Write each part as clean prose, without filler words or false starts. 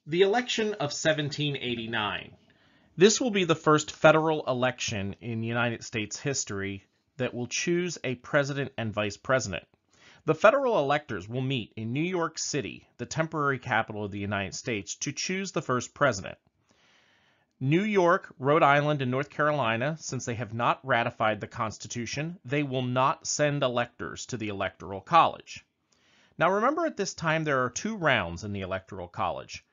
The election of 1789. This will be the first federal election in United States history that will choose a president and vice president. The federal electors will meet in New York City, the temporary capital of the United States, to choose the first president. New York, Rhode Island, and North Carolina, since they have not ratified the Constitution, they will not send electors to the Electoral College. Now remember, at this time there are two rounds in the Electoral College.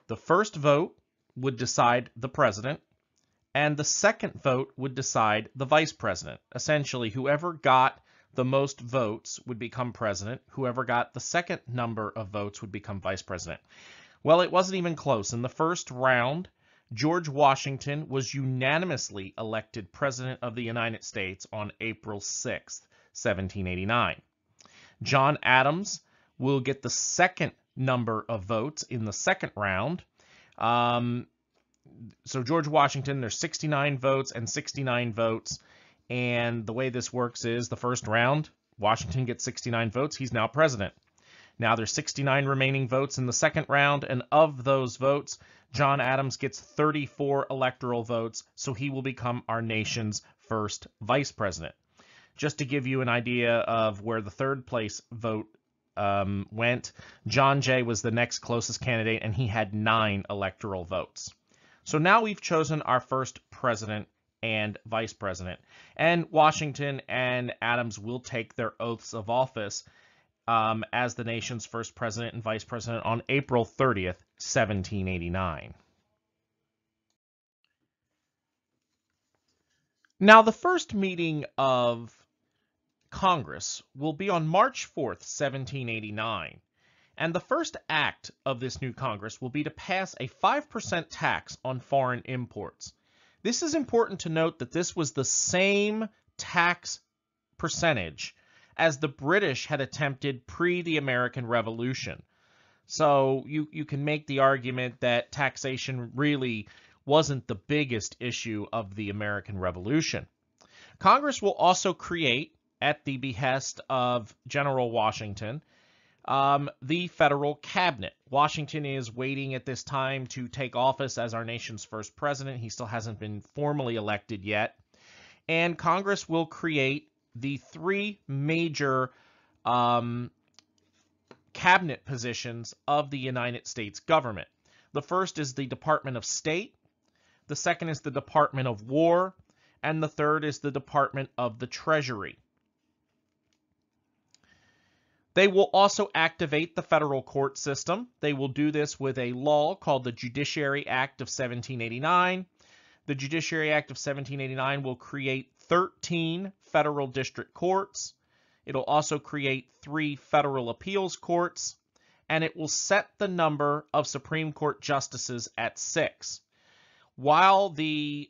The first vote would decide the president, and the second vote would decide the vice president. Essentially, whoever got the most votes would become president. Whoever got the second number of votes would become vice president. Well, it wasn't even close. In the first round, George Washington was unanimously elected President of the United States on April 6th, 1789. John Adams will get the second number of votes in the second round. So George Washington, there's 69 votes and 69 votes. And the way this works is the first round, Washington gets 69 votes. He's now president. Now there's 69 remaining votes in the second round. And of those votes, John Adams gets 34 electoral votes. So he will become our nation's first vice president. Just to give you an idea of where the third place vote went, John Jay was the next closest candidate, and he had 9 electoral votes. So now we've chosen our first president and vice president, and Washington and Adams will take their oaths of office as the nation's first president and vice president on April 30th, 1789. Now, the first meeting of Congress will be on March 4th, 1789, and the first act of this new Congress will be to pass a 5% tax on foreign imports. This is important to note that this was the same tax percentage as the British had attempted pre the American Revolution. So you can make the argument that taxation really wasn't the biggest issue of the American Revolution. Congress will also create, at the behest of General Washington, the federal cabinet. Washington is waiting at this time to take office as our nation's first president. He still hasn't been formally elected yet. And Congress will create the 3 major cabinet positions of the United States government. The first is the Department of State, the second is the Department of War, and the third is the Department of the Treasury. They will also activate the federal court system. They will do this with a law called the Judiciary Act of 1789. The Judiciary Act of 1789 will create 13 federal district courts. It'll also create 3 federal appeals courts, and it will set the number of Supreme Court justices at 6. While the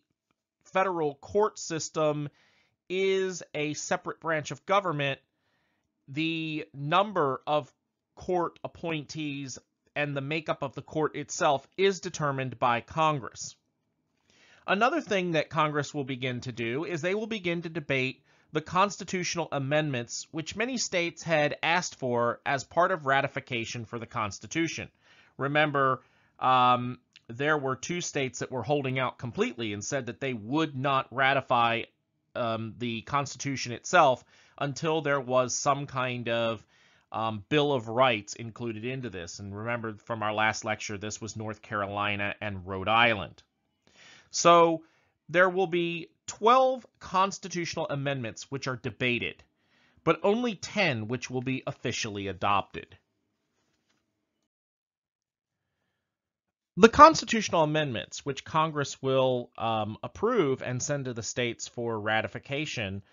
federal court system is a separate branch of government, the number of court appointees and the makeup of the court itself is determined by Congress. Another thing that Congress will begin to do is they will begin to debate the constitutional amendments which many states had asked for as part of ratification for the Constitution. Remember, there were 2 states that were holding out completely and said that they would not ratify the Constitution itself until there was some kind of Bill of Rights included into this. And remember from our last lecture, this was North Carolina and Rhode Island. So there will be 12 constitutional amendments which are debated, but only 10 which will be officially adopted. The constitutional amendments, which Congress will approve and send to the states for ratification,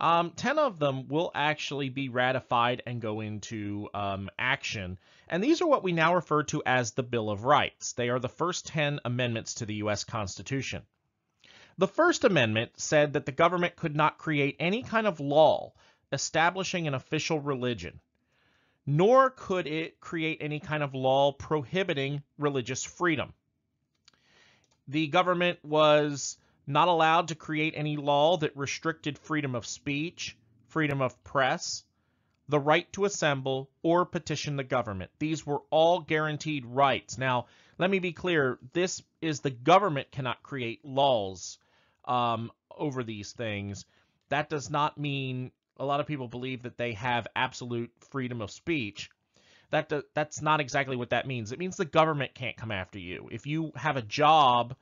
10 of them will actually be ratified and go into action. And these are what we now refer to as the Bill of Rights. They are the first 10 amendments to the U.S. Constitution. The First Amendment said that the government could not create any kind of law establishing an official religion, nor could it create any kind of law prohibiting religious freedom. The government was not allowed to create any law that restricted freedom of speech, freedom of press, the right to assemble, or petition the government. These were all guaranteed rights. Now, Let me be clear. This is the government cannot create laws over these things. That does not mean a lot of people believe that they have absolute freedom of speech. That's not exactly what that means. It means the government can't come after you. If you have a job,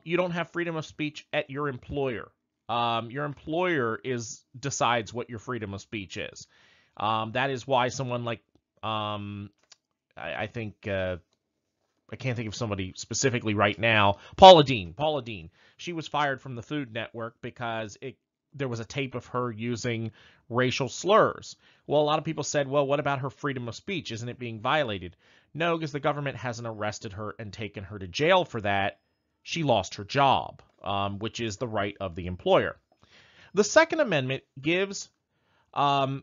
you don't have freedom of speech at your employer. Your employer decides what your freedom of speech is. That is why someone like I think I can't think of somebody specifically right now. Paula Deen. She was fired from the Food Network because there was a tape of her using racial slurs. Well, a lot of people said, well, what about her freedom of speech? Isn't it being violated? No, because the government hasn't arrested her and taken her to jail for that. She lost her job, which is the right of the employer. The Second Amendment gives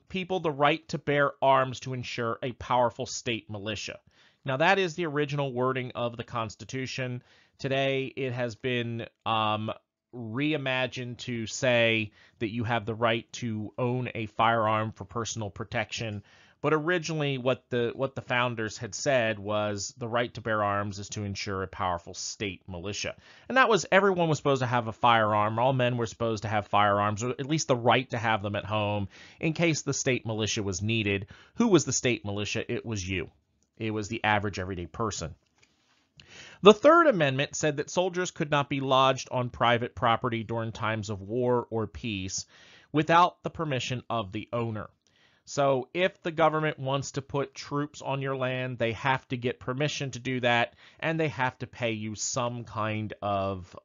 people the right to bear arms to ensure a powerful state militia. Now, that is the original wording of the Constitution. Today, it has been reimagined to say that you have the right to own a firearm for personal protection. But originally, what the founders had said was the right to bear arms is to ensure a powerful state militia. And that was everyone was supposed to have a firearm. All men were supposed to have firearms, or at least the right to have them at home in case the state militia was needed. Who was the state militia? It was you. It was the average everyday person. The Third Amendment said that soldiers could not be lodged on private property during times of war or peace without the permission of the owner. So if the government wants to put troops on your land, they have to get permission to do that, and they have to pay you some kind of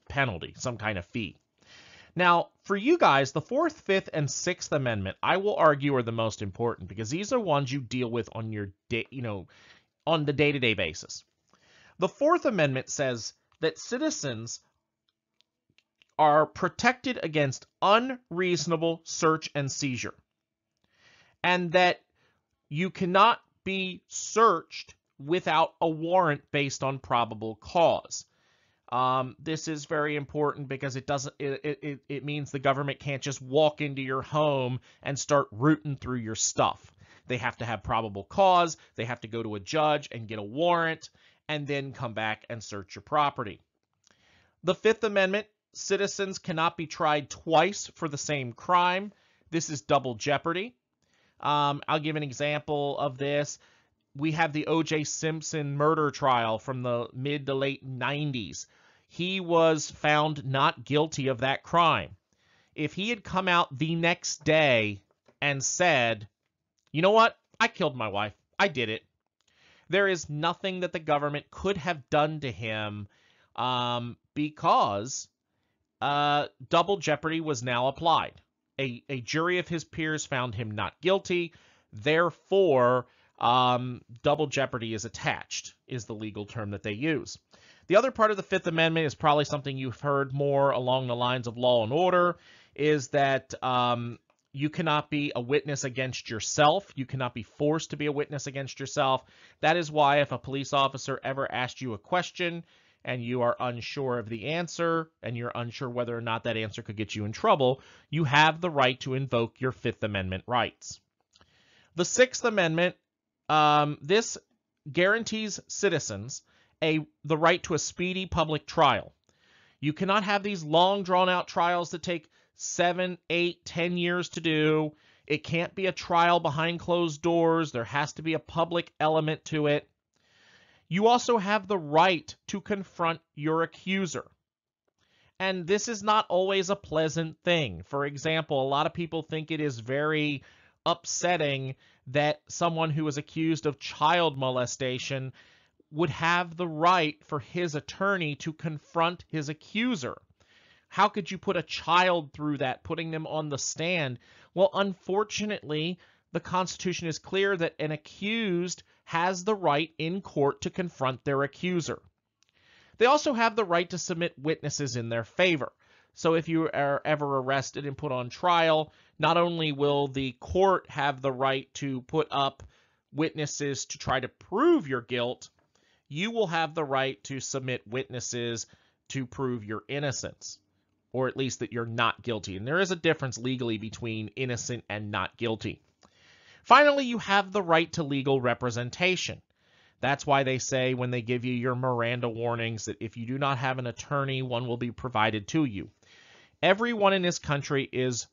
penalty, some kind of fee. Now, for you guys, the Fourth, Fifth, and Sixth Amendment, I will argue, are the most important because these are ones you deal with on your on the day-to-day basis. The Fourth Amendment says that citizens are protected against unreasonable search and seizure, and that you cannot be searched without a warrant based on probable cause. This is very important because it means the government can't just walk into your home and start rooting through your stuff. They have to have probable cause, they have to go to a judge and get a warrant, and then come back and search your property. The Fifth Amendment, citizens cannot be tried twice for the same crime. This is double jeopardy. I'll give an example of this. We have the O.J. Simpson murder trial from the mid to late 90s. He was found not guilty of that crime. If he had come out the next day and said, you know what, I killed my wife, I did it, there is nothing that the government could have done to him because double jeopardy was now applied. A jury of his peers found him not guilty. Therefore, double jeopardy is attached, is the legal term that they use. The other part of the Fifth Amendment is probably something you've heard more along the lines of law and order, is that you cannot be a witness against yourself. You cannot be forced to be a witness against yourself. That is why if a police officer ever asked you a question and you are unsure of the answer and you're unsure whether or not that answer could get you in trouble, you have the right to invoke your Fifth Amendment rights. The Sixth Amendment, this guarantees citizens the right to a speedy public trial. You cannot have these long drawn-out trials that take 7, 8, 10 years to do. It can't be a trial behind closed doors. There has to be a public element to it. You also have the right to confront your accuser. And this is not always a pleasant thing. For example, a lot of people think it is very upsetting that someone who is accused of child molestation would have the right for his attorney to confront his accuser. How could you put a child through that, putting them on the stand? Well, unfortunately, the Constitution is clear that an accused has the right in court to confront their accuser. They also have the right to submit witnesses in their favor. So if you are ever arrested and put on trial, not only will the court have the right to put up witnesses to try to prove your guilt, you will have the right to submit witnesses to prove your innocence, or at least that you're not guilty. And there is a difference legally between innocent and not guilty. Finally, you have the right to legal representation. That's why they say when they give you your Miranda warnings that if you do not have an attorney, one will be provided to you. Everyone in this country is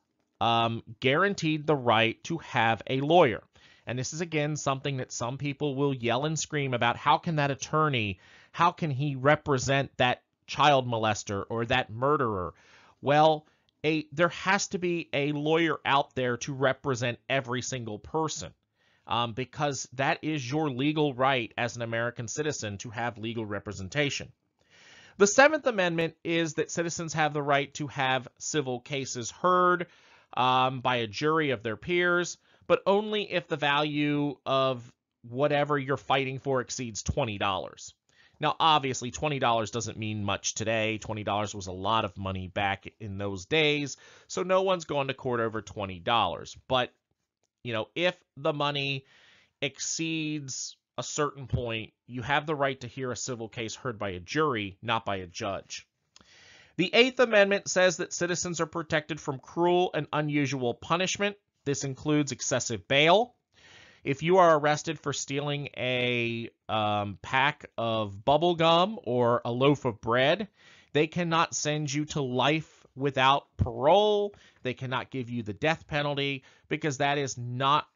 guaranteed the right to have a lawyer. And this is, again, something that some people will yell and scream about. How can that attorney, how can he represent that child molester or that murderer? Well, there has to be a lawyer out there to represent every single person, because that is your legal right as an American citizen to have legal representation. The Seventh Amendment is that citizens have the right to have civil cases heard by a jury of their peers, but only if the value of whatever you're fighting for exceeds $20. Now, obviously, $20 doesn't mean much today. $20 was a lot of money back in those days, so no one's going to court over $20. But, if the money exceeds a certain point, you have the right to hear a civil case heard by a jury, not by a judge. The Eighth Amendment says that citizens are protected from cruel and unusual punishment. This includes excessive bail. If you are arrested for stealing a pack of bubble gum or a loaf of bread, they cannot send you to life without parole. They cannot give you the death penalty because that is not,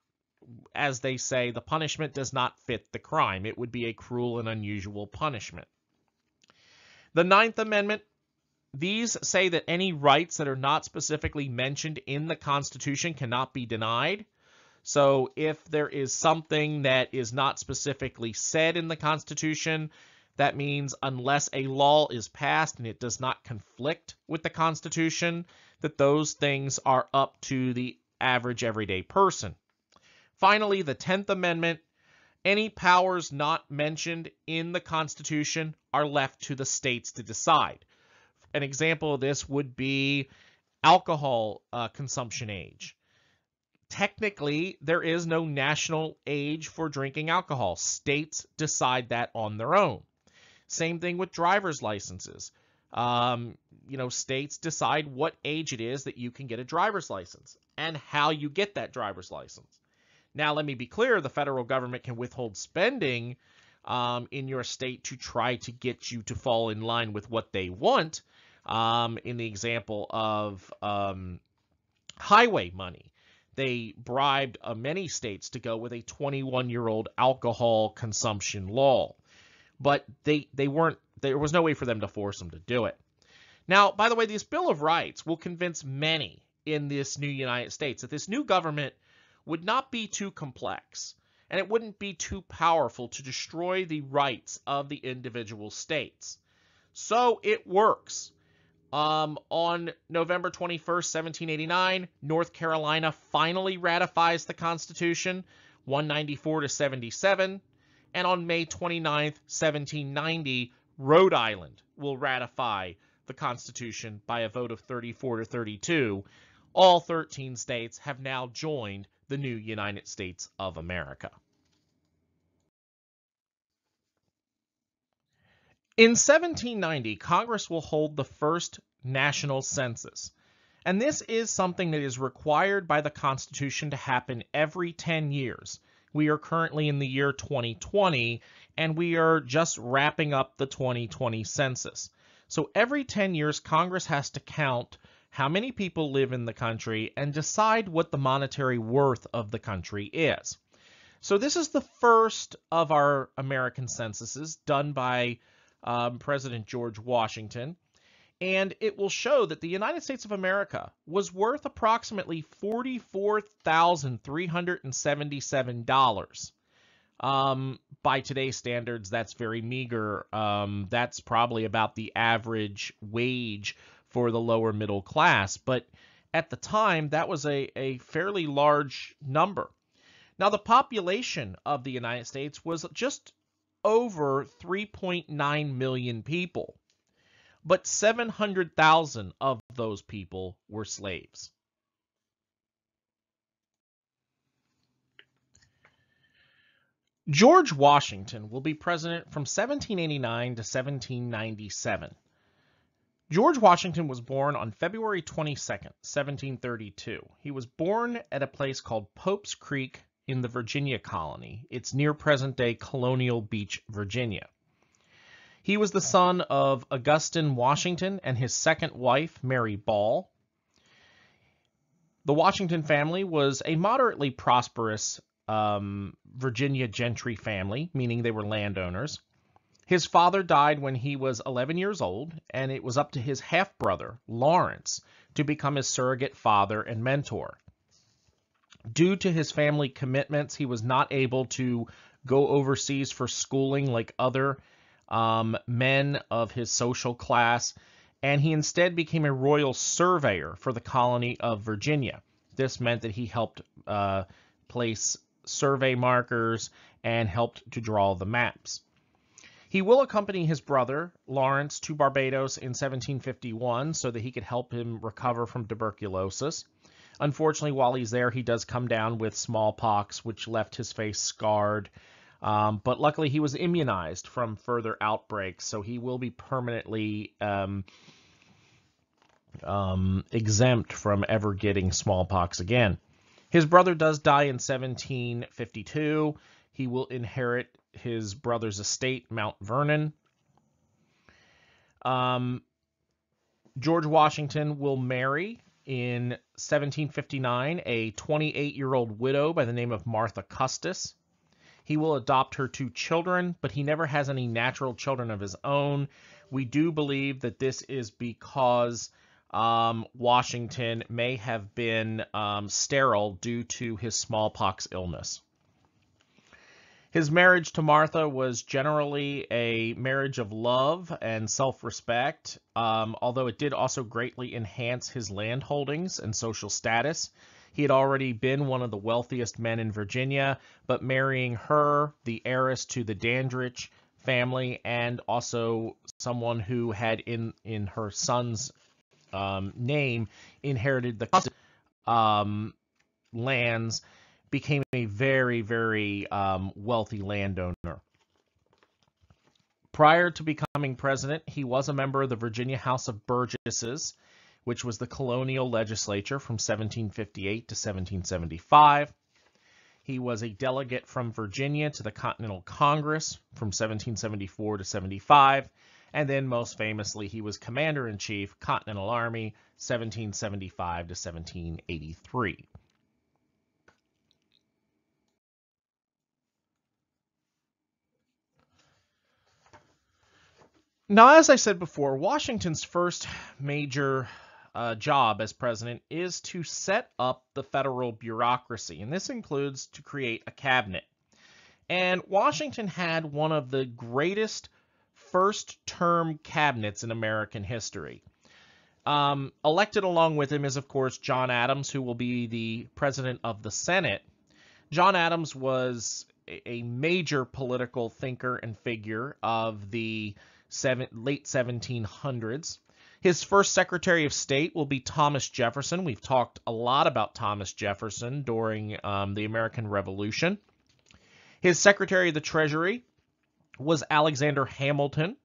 as they say, the punishment does not fit the crime. It would be a cruel and unusual punishment. The Ninth Amendment, these say that any rights that are not specifically mentioned in the Constitution cannot be denied. So if there is something that is not specifically said in the Constitution, that means unless a law is passed and it does not conflict with the Constitution, that those things are up to the average everyday person. Finally, the 10th Amendment, any powers not mentioned in the Constitution are left to the states to decide. An example of this would be alcohol consumption age. Technically, there is no national age for drinking alcohol. States decide that on their own. Same thing with driver's licenses. States decide what age it is that you can get a driver's license and how you get that driver's license. Now, let me be clear, the federal government can withhold spending in your state to try to get you to fall in line with what they want. In the example of highway money, they bribed many states to go with a 21-year-old alcohol consumption law. But there was no way for them to force them to do it. Now, by the way, this Bill of Rights will convince many in this new United States that this new government would not be too complex and it wouldn't be too powerful to destroy the rights of the individual states. So it works. On November 21st, 1789, North Carolina finally ratifies the Constitution, 194-77. And on May 29th, 1790, Rhode Island will ratify the Constitution by a vote of 34-32. All 13 states have now joined the new United States of America. In 1790, Congress will hold the first national census. And this is something that is required by the Constitution to happen every 10 years. We are currently in the year 2020, and we are just wrapping up the 2020 census. So every 10 years, Congress has to count how many people live in the country and decide what the monetary worth of the country is. So this is the first of our American censuses done by President George Washington, and it will show that the United States of America was worth approximately $44,377. By today's standards, that's very meager. That's probably about the average wage for the lower middle class, but at the time, that was a fairly large number. Now, the population of the United States was just over 3.9 million people, but 700,000 of those people were slaves. George Washington will be president from 1789 to 1797. George Washington was born on February 22nd, 1732. He was born at a place called Pope's Creek, in the Virginia colony. It's near present-day Colonial Beach, Virginia. He was the son of Augustine Washington and his second wife, Mary Ball. The Washington family was a moderately prosperous Virginia gentry family, meaning they were landowners. His father died when he was 11 years old, and it was up to his half-brother, Lawrence, to become his surrogate father and mentor. Due to his family commitments, he was not able to go overseas for schooling like other men of his social class, and he instead became a royal surveyor for the colony of Virginia. This meant that he helped place survey markers and helped to draw the maps. He will accompany his brother, Lawrence, to Barbados in 1751 so that he could help him recover from tuberculosis. Unfortunately, while he's there, he does come down with smallpox, which left his face scarred. But luckily, he was immunized from further outbreaks, so he will be permanently exempt from ever getting smallpox again. His brother does die in 1752. He will inherit his brother's estate, Mount Vernon. George Washington will marry in 1759 a 28-year-old widow by the name of Martha Custis. He will adopt her 2 children, but he never has any natural children of his own. We do believe that this is because Washington may have been sterile due to his smallpox illness. His marriage to Martha was generally a marriage of love and self-respect, although it did also greatly enhance his land holdings and social status. He had already been one of the wealthiest men in Virginia, but marrying her, the heiress to the Dandridge family, and also someone who had in her son's name inherited the lands, became a very, very wealthy landowner. Prior to becoming president, he was a member of the Virginia House of Burgesses, which was the colonial legislature from 1758 to 1775. He was a delegate from Virginia to the Continental Congress from 1774 to 75, and then most famously, he was Commander-in-Chief, Continental Army, 1775 to 1783. Now, as I said before, Washington's first major job as president is to set up the federal bureaucracy, and this includes to create a cabinet. And Washington had one of the greatest first-term cabinets in American history. Elected along with him is, of course, John Adams, who will be the president of the Senate. John Adams was a major political thinker and figure of the late 1700s. His first Secretary of State will be Thomas Jefferson. We've talked a lot about Thomas Jefferson during the American Revolution. His Secretary of the Treasury was Alexander Hamilton.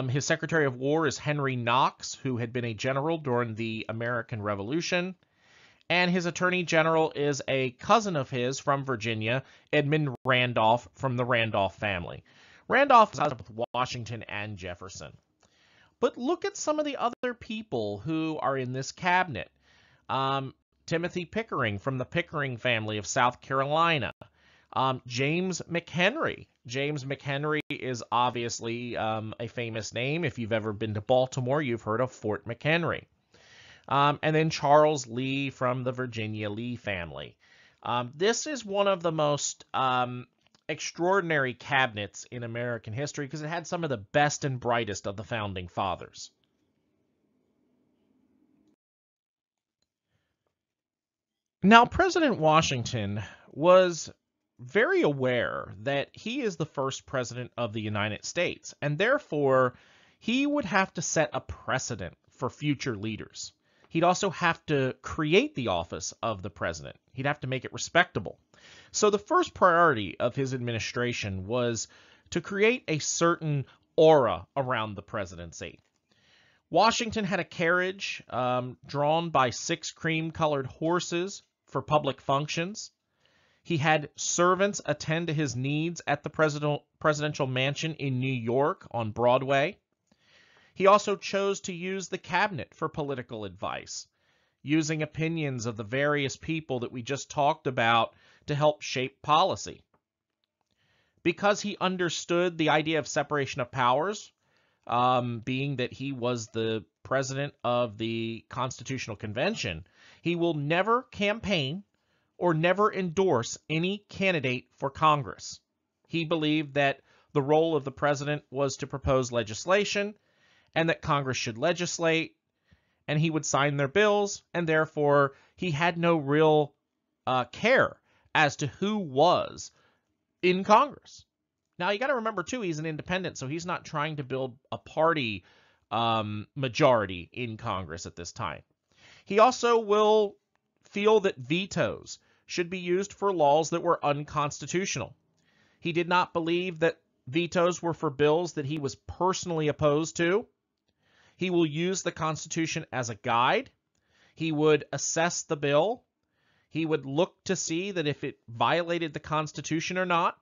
His Secretary of War is Henry Knox, who had been a general during the American Revolution. And his Attorney General is a cousin of his from Virginia, Edmund Randolph, from the Randolph family. Randolph was with Washington and Jefferson. But look at some of the other people who are in this cabinet. Timothy Pickering from the Pickering family of South Carolina. James McHenry. James McHenry is obviously a famous name. If you've ever been to Baltimore, you've heard of Fort McHenry. And then Charles Lee from the Virginia Lee family. This is one of the most extraordinary cabinets in American history because it had some of the best and brightest of the founding fathers. Now, President Washington was very aware that he is the first president of the United States, and therefore he would have to set a precedent for future leaders. He'd also have to create the office of the president. He'd have to make it respectable. So the first priority of his administration was to create a certain aura around the presidency. Washington had a carriage drawn by 6 cream-colored horses for public functions. He had servants attend to his needs at the presidential mansion in New York on Broadway. He also chose to use the cabinet for political advice, using opinions of the various people that we just talked about to help shape policy. Because he understood the idea of separation of powers, being that he was the president of the Constitutional Convention, he will never campaign or never endorse any candidate for Congress. He believed that the role of the president was to propose legislation and that Congress should legislate, and he would sign their bills, and therefore he had no real care as to who was in Congress. Now, you got to remember, too, he's an independent, so he's not trying to build a party majority in Congress at this time. He also will feel that vetoes should be used for laws that were unconstitutional. He did not believe that vetoes were for bills that he was personally opposed to. He will use the Constitution as a guide. He would assess the bill. He would look to see that if it violated the Constitution or not.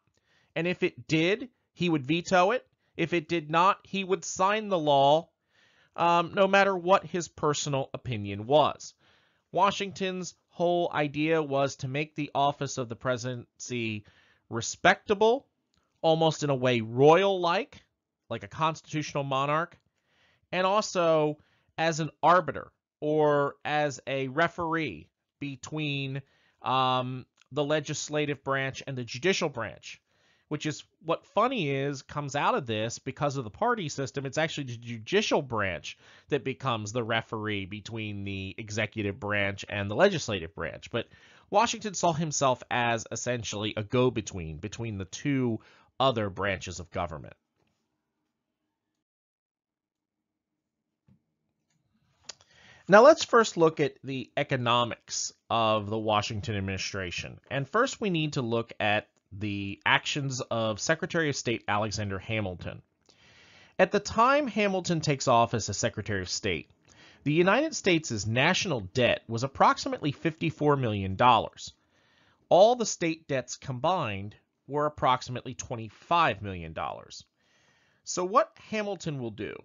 And if it did, he would veto it. If it did not, he would sign the law, no matter what his personal opinion was. Washington's whole idea was to make the office of the presidency respectable, almost in a way royal-like a constitutional monarch, and also as an arbiter or as a referee between the legislative branch and the judicial branch, which is what funny is comes out of this because of the party system. It's actually the judicial branch that becomes the referee between the executive branch and the legislative branch. But Washington saw himself as essentially a go-between between the two other branches of government. Now let's first look at the economics of the Washington administration. And first we need to look at the actions of Secretary of State Alexander Hamilton. At the time Hamilton takes office as Secretary of State, the United States' national debt was approximately $54 million. All the state debts combined were approximately $25 million. So what Hamilton will do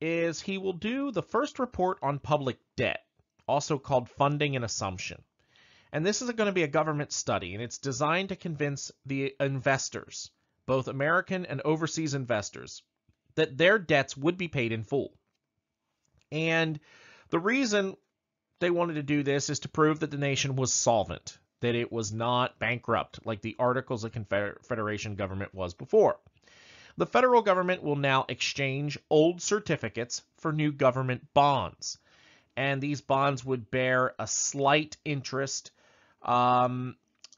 is he will do the first report on public debt, also called funding and assumption. And this is going to be a government study, and it's designed to convince the investors, both American and overseas investors, that their debts would be paid in full. And the reason they wanted to do this is to prove that the nation was solvent, that it was not bankrupt like the Articles of Confederation government was before. The federal government will now exchange old certificates for new government bonds. And these bonds would bear a slight interest. And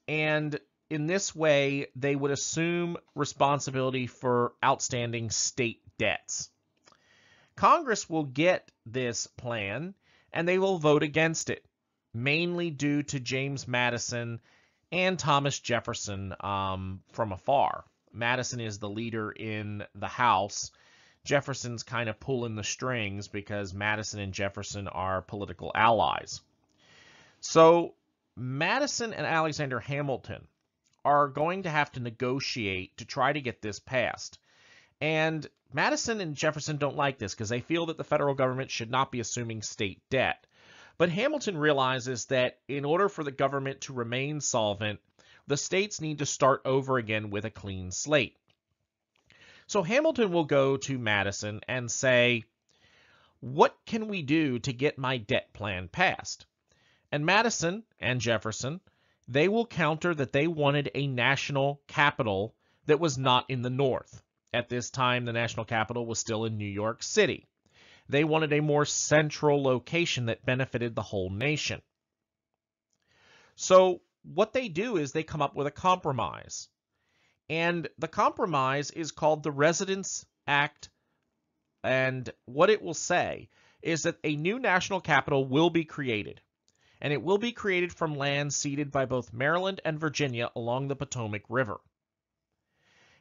in this way, they would assume responsibility for outstanding state debts. Congress will get this plan, and they will vote against it, mainly due to James Madison and Thomas Jefferson from afar. Madison is the leader in the House. Jefferson's kind of pulling the strings because Madison and Jefferson are political allies. So Madison and Alexander Hamilton are going to have to negotiate to try to get this passed. And Madison and Jefferson don't like this because they feel that the federal government should not be assuming state debt. But Hamilton realizes that in order for the government to remain solvent, the states need to start over again with a clean slate. So Hamilton will go to Madison and say, what can we do to get my debt plan passed? And Madison and Jefferson, they will counter that they wanted a national capital that was not in the North. At this time, the national capital was still in New York City. They wanted a more central location that benefited the whole nation. So what they do is they come up with a compromise. And the compromise is called the Residence Act. And what it will say is that a new national capital will be created. And it will be created from land ceded by both Maryland and Virginia along the Potomac River.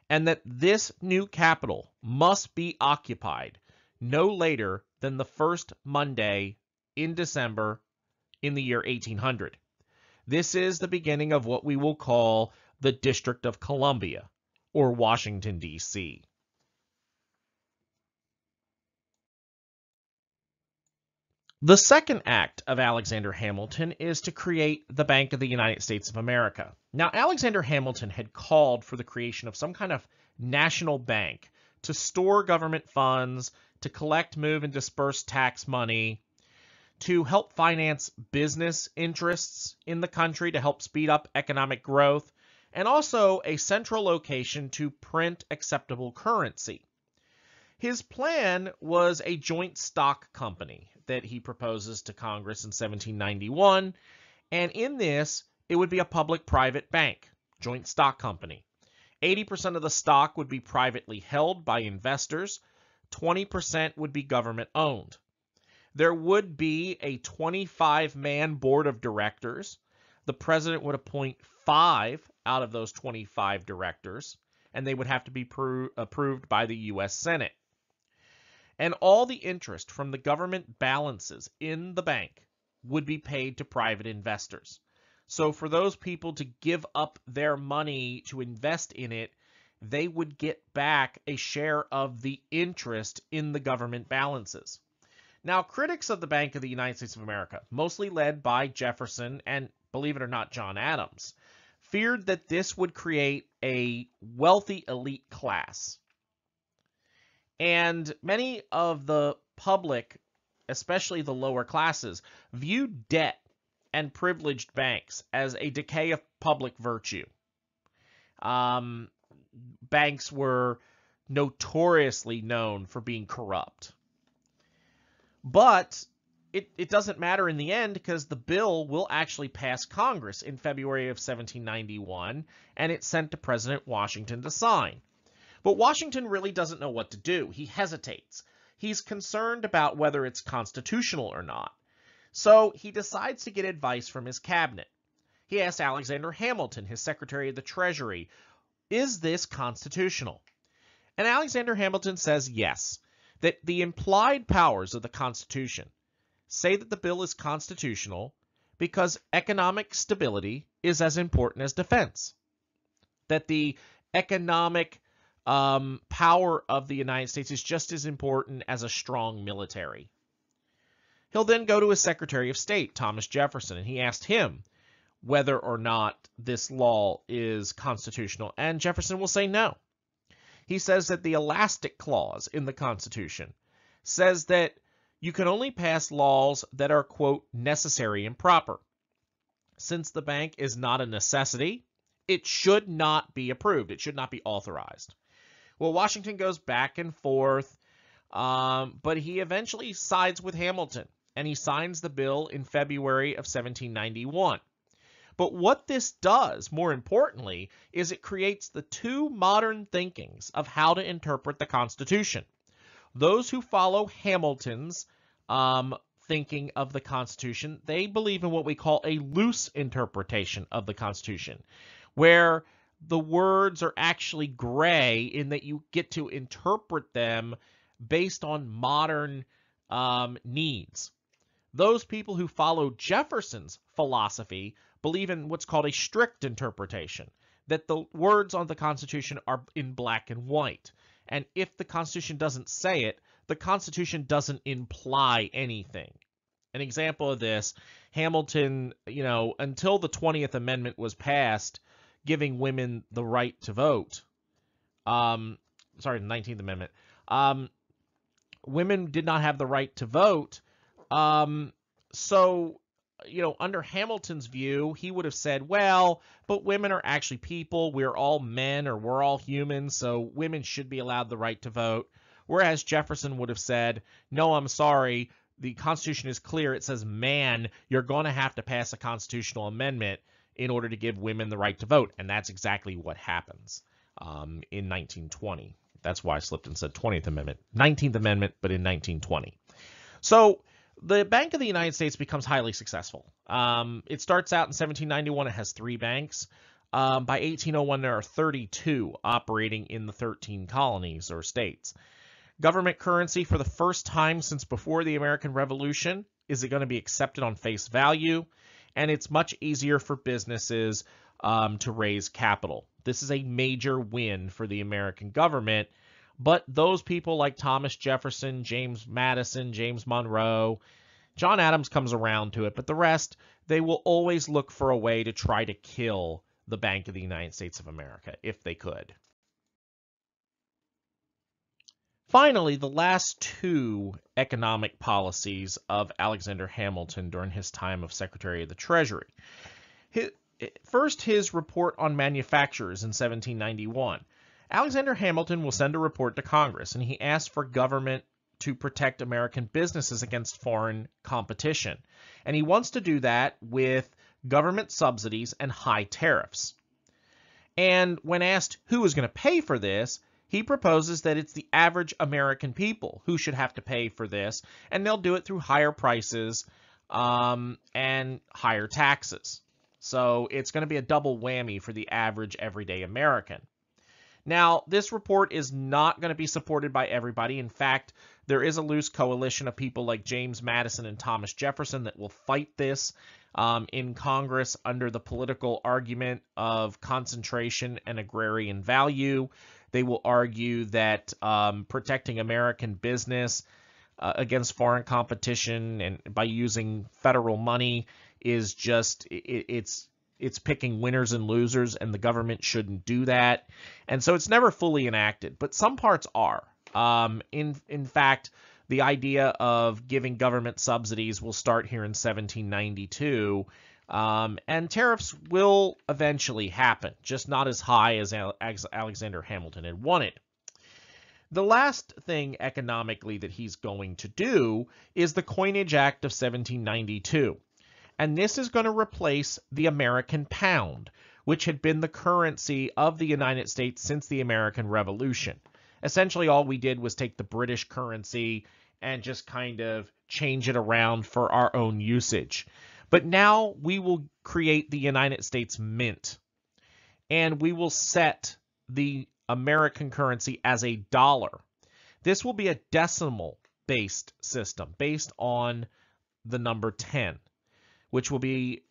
And that this new capital must be occupied no later than the first Monday in December in the year 1800. This is the beginning of what we will call the District of Columbia, or Washington, D.C. The second act of Alexander Hamilton is to create the Bank of the United States of America. Now, Alexander Hamilton had called for the creation of some kind of national bank to store government funds, to collect, move, and disperse tax money, to help finance business interests in the country, to help speed up economic growth, and also a central location to print acceptable currency. His plan was a joint stock company that he proposes to Congress in 1791, and in this, it would be a public-private bank, joint stock company. 80% of the stock would be privately held by investors, 20% would be government-owned. There would be a 25-man board of directors. The president would appoint 5 out of those 25 directors, and they would have to be approved by the U.S. Senate. And all the interest from the government balances in the bank would be paid to private investors. So for those people to give up their money to invest in it, they would get back a share of the interest in the government balances. Now, critics of the Bank of the United States of America, mostly led by Jefferson and, believe it or not, John Adams, feared that this would create a wealthy elite class. And many of the public, especially the lower classes, viewed debt and privileged banks as a decay of public virtue. Banks were notoriously known for being corrupt. But it doesn't matter in the end, because the bill will actually pass Congress in February of 1791, and it's sent to President Washington to sign. But Washington really doesn't know what to do. He hesitates. He's concerned about whether it's constitutional or not. So he decides to get advice from his cabinet. He asks Alexander Hamilton, his Secretary of the Treasury, is this constitutional? And Alexander Hamilton says yes, that the implied powers of the Constitution say that the bill is constitutional because economic stability is as important as defense. That the economic power of the United States is just as important as a strong military. He'll then go to his Secretary of State, Thomas Jefferson, and he asked him whether or not this law is constitutional, and Jefferson will say no. He says that the elastic clause in the Constitution says that you can only pass laws that are, quote, necessary and proper. Since the bank is not a necessity, it should not be approved. It should not be authorized. Well, Washington goes back and forth, but he eventually sides with Hamilton, and he signs the bill in February of 1791. But what this does, more importantly, is it creates the two modern thinkings of how to interpret the Constitution. Those who follow Hamilton's thinking of the Constitution, they believe in what we call a loose interpretation of the Constitution, where the words are actually gray in that you get to interpret them based on modern needs. Those people who follow Jefferson's philosophy believe in what's called a strict interpretation, that the words on the Constitution are in black and white. And if the Constitution doesn't say it, the Constitution doesn't imply anything. An example of this, Hamilton, until the 20th Amendment was passed, giving women the right to vote, the 19th Amendment, women did not have the right to vote. So, under Hamilton's view, he would have said, well, but women are actually people. We're all men, or we're all humans, so women should be allowed the right to vote. Whereas Jefferson would have said, no, I'm sorry, the Constitution is clear. It says, man, you're going to have to pass a constitutional amendment in order to give women the right to vote. And that's exactly what happens in 1920. That's why I slipped and said 20th Amendment. 19th Amendment, but in 1920. So the Bank of the United States becomes highly successful. It starts out in 1791. It has 3 banks. By 1801, there are 32 operating in the 13 colonies or states. Government currency, for the first time since before the American Revolution, is it going to be accepted on face value? and it's much easier for businesses to raise capital. This is a major win for the American government, but those people like Thomas Jefferson, James Madison, James Monroe, John Adams comes around to it, but the rest, they will always look for a way to try to kill the Bank of the United States of America if they could. Finally, the last two economic policies of Alexander Hamilton during his time of Secretary of the Treasury. First, his report on manufacturers in 1791. Alexander Hamilton will send a report to Congress, and he asks for government to protect American businesses against foreign competition. And he wants to do that with government subsidies and high tariffs. And when asked who is going to pay for this, he proposes that it's the average American people who should have to pay for this, and they'll do it through higher prices and higher taxes. So it's going to be a double whammy for the average everyday American. Now, this report is not going to be supported by everybody. In fact, there is a loose coalition of people like James Madison and Thomas Jefferson that will fight this in Congress under the political argument of concentration and agrarian value. They will argue that protecting American business against foreign competition and by using federal money is just, it's picking winners and losers, and the government shouldn't do that. And so it's never fully enacted, but some parts are. In fact, the idea of giving government subsidies will start here in 1792, and tariffs will eventually happen, just not as high as Alexander Hamilton had wanted. The last thing economically that he's going to do is the Coinage Act of 1792. And this is going to replace the American pound, which had been the currency of the United States since the American Revolution. Essentially, all we did was take the British currency and just kind of change it around for our own usage. But now we will create the United States Mint, and we will set the American currency as a dollar. This will be a decimal-based system based on the number 10, which will be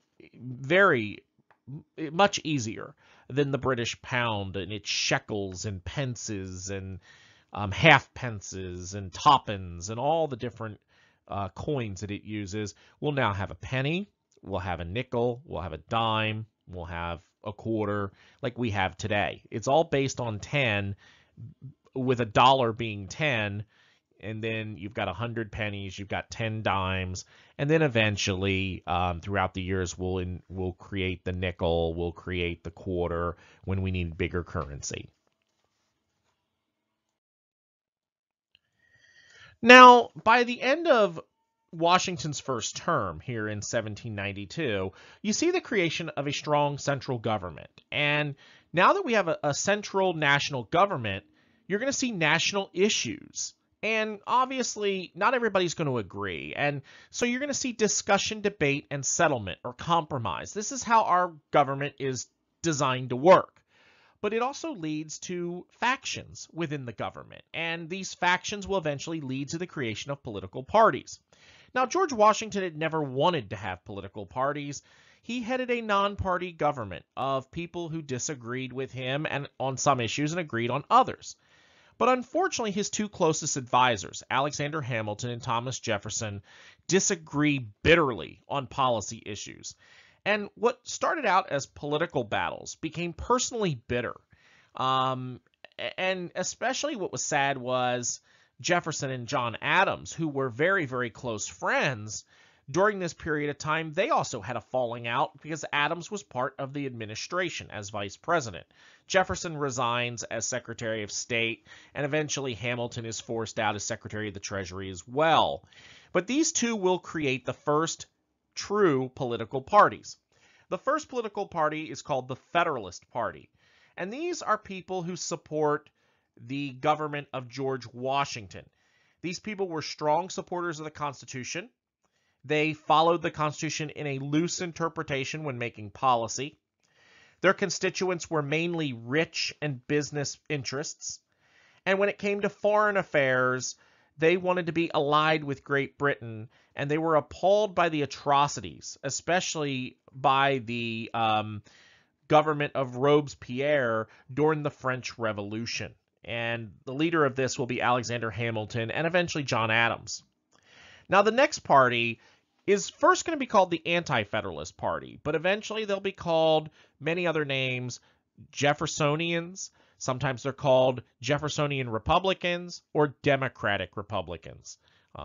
much easier than the British pound and its shekels and pences and half pences and toppins and all the different coins that it uses. We'll now have a penny, we'll have a nickel, we'll have a dime, we'll have a quarter like we have today. It's all based on 10, with a dollar being 10, and then you've got 100 pennies, you've got 10 dimes, and then eventually throughout the years we'll create the nickel, we'll create the quarter when we need bigger currency. Now, by the end of Washington's first term here in 1792, you see the creation of a strong central government. And now that we have a central national government, you're going to see national issues. And obviously, not everybody's going to agree. And so you're going to see discussion, debate, and settlement or compromise. This is how our government is designed to work. But it also leads to factions within the government. And these factions will eventually lead to the creation of political parties. Now, George Washington had never wanted to have political parties. He headed a non-party government of people who disagreed with him and on some issues and agreed on others. But unfortunately, his two closest advisors, Alexander Hamilton and Thomas Jefferson, disagree bitterly on policy issues. And what started out as political battles became personally bitter. And especially what was sad was Jefferson and John Adams, who were very, very close friends, during this period of time, they also had a falling out because Adams was part of the administration as vice president. Jefferson resigns as Secretary of State, and eventually Hamilton is forced out as Secretary of the Treasury as well. But these two will create the first true political parties. The first political party is called the Federalist Party, and these are people who support the government of George Washington. These people were strong supporters of the Constitution. They followed the Constitution in a loose interpretation when making policy. Their constituents were mainly rich and business interests. And when it came to foreign affairs, They wanted to be allied with Great Britain, and they were appalled by the atrocities, especially by the government of Robespierre during the French Revolution. And the leader of this will be Alexander Hamilton and eventually John Adams. Now, the next party is first going to be called the Anti-Federalist Party, but eventually they'll be called many other names: Jeffersonians. Sometimes they're called Jeffersonian Republicans or Democratic Republicans.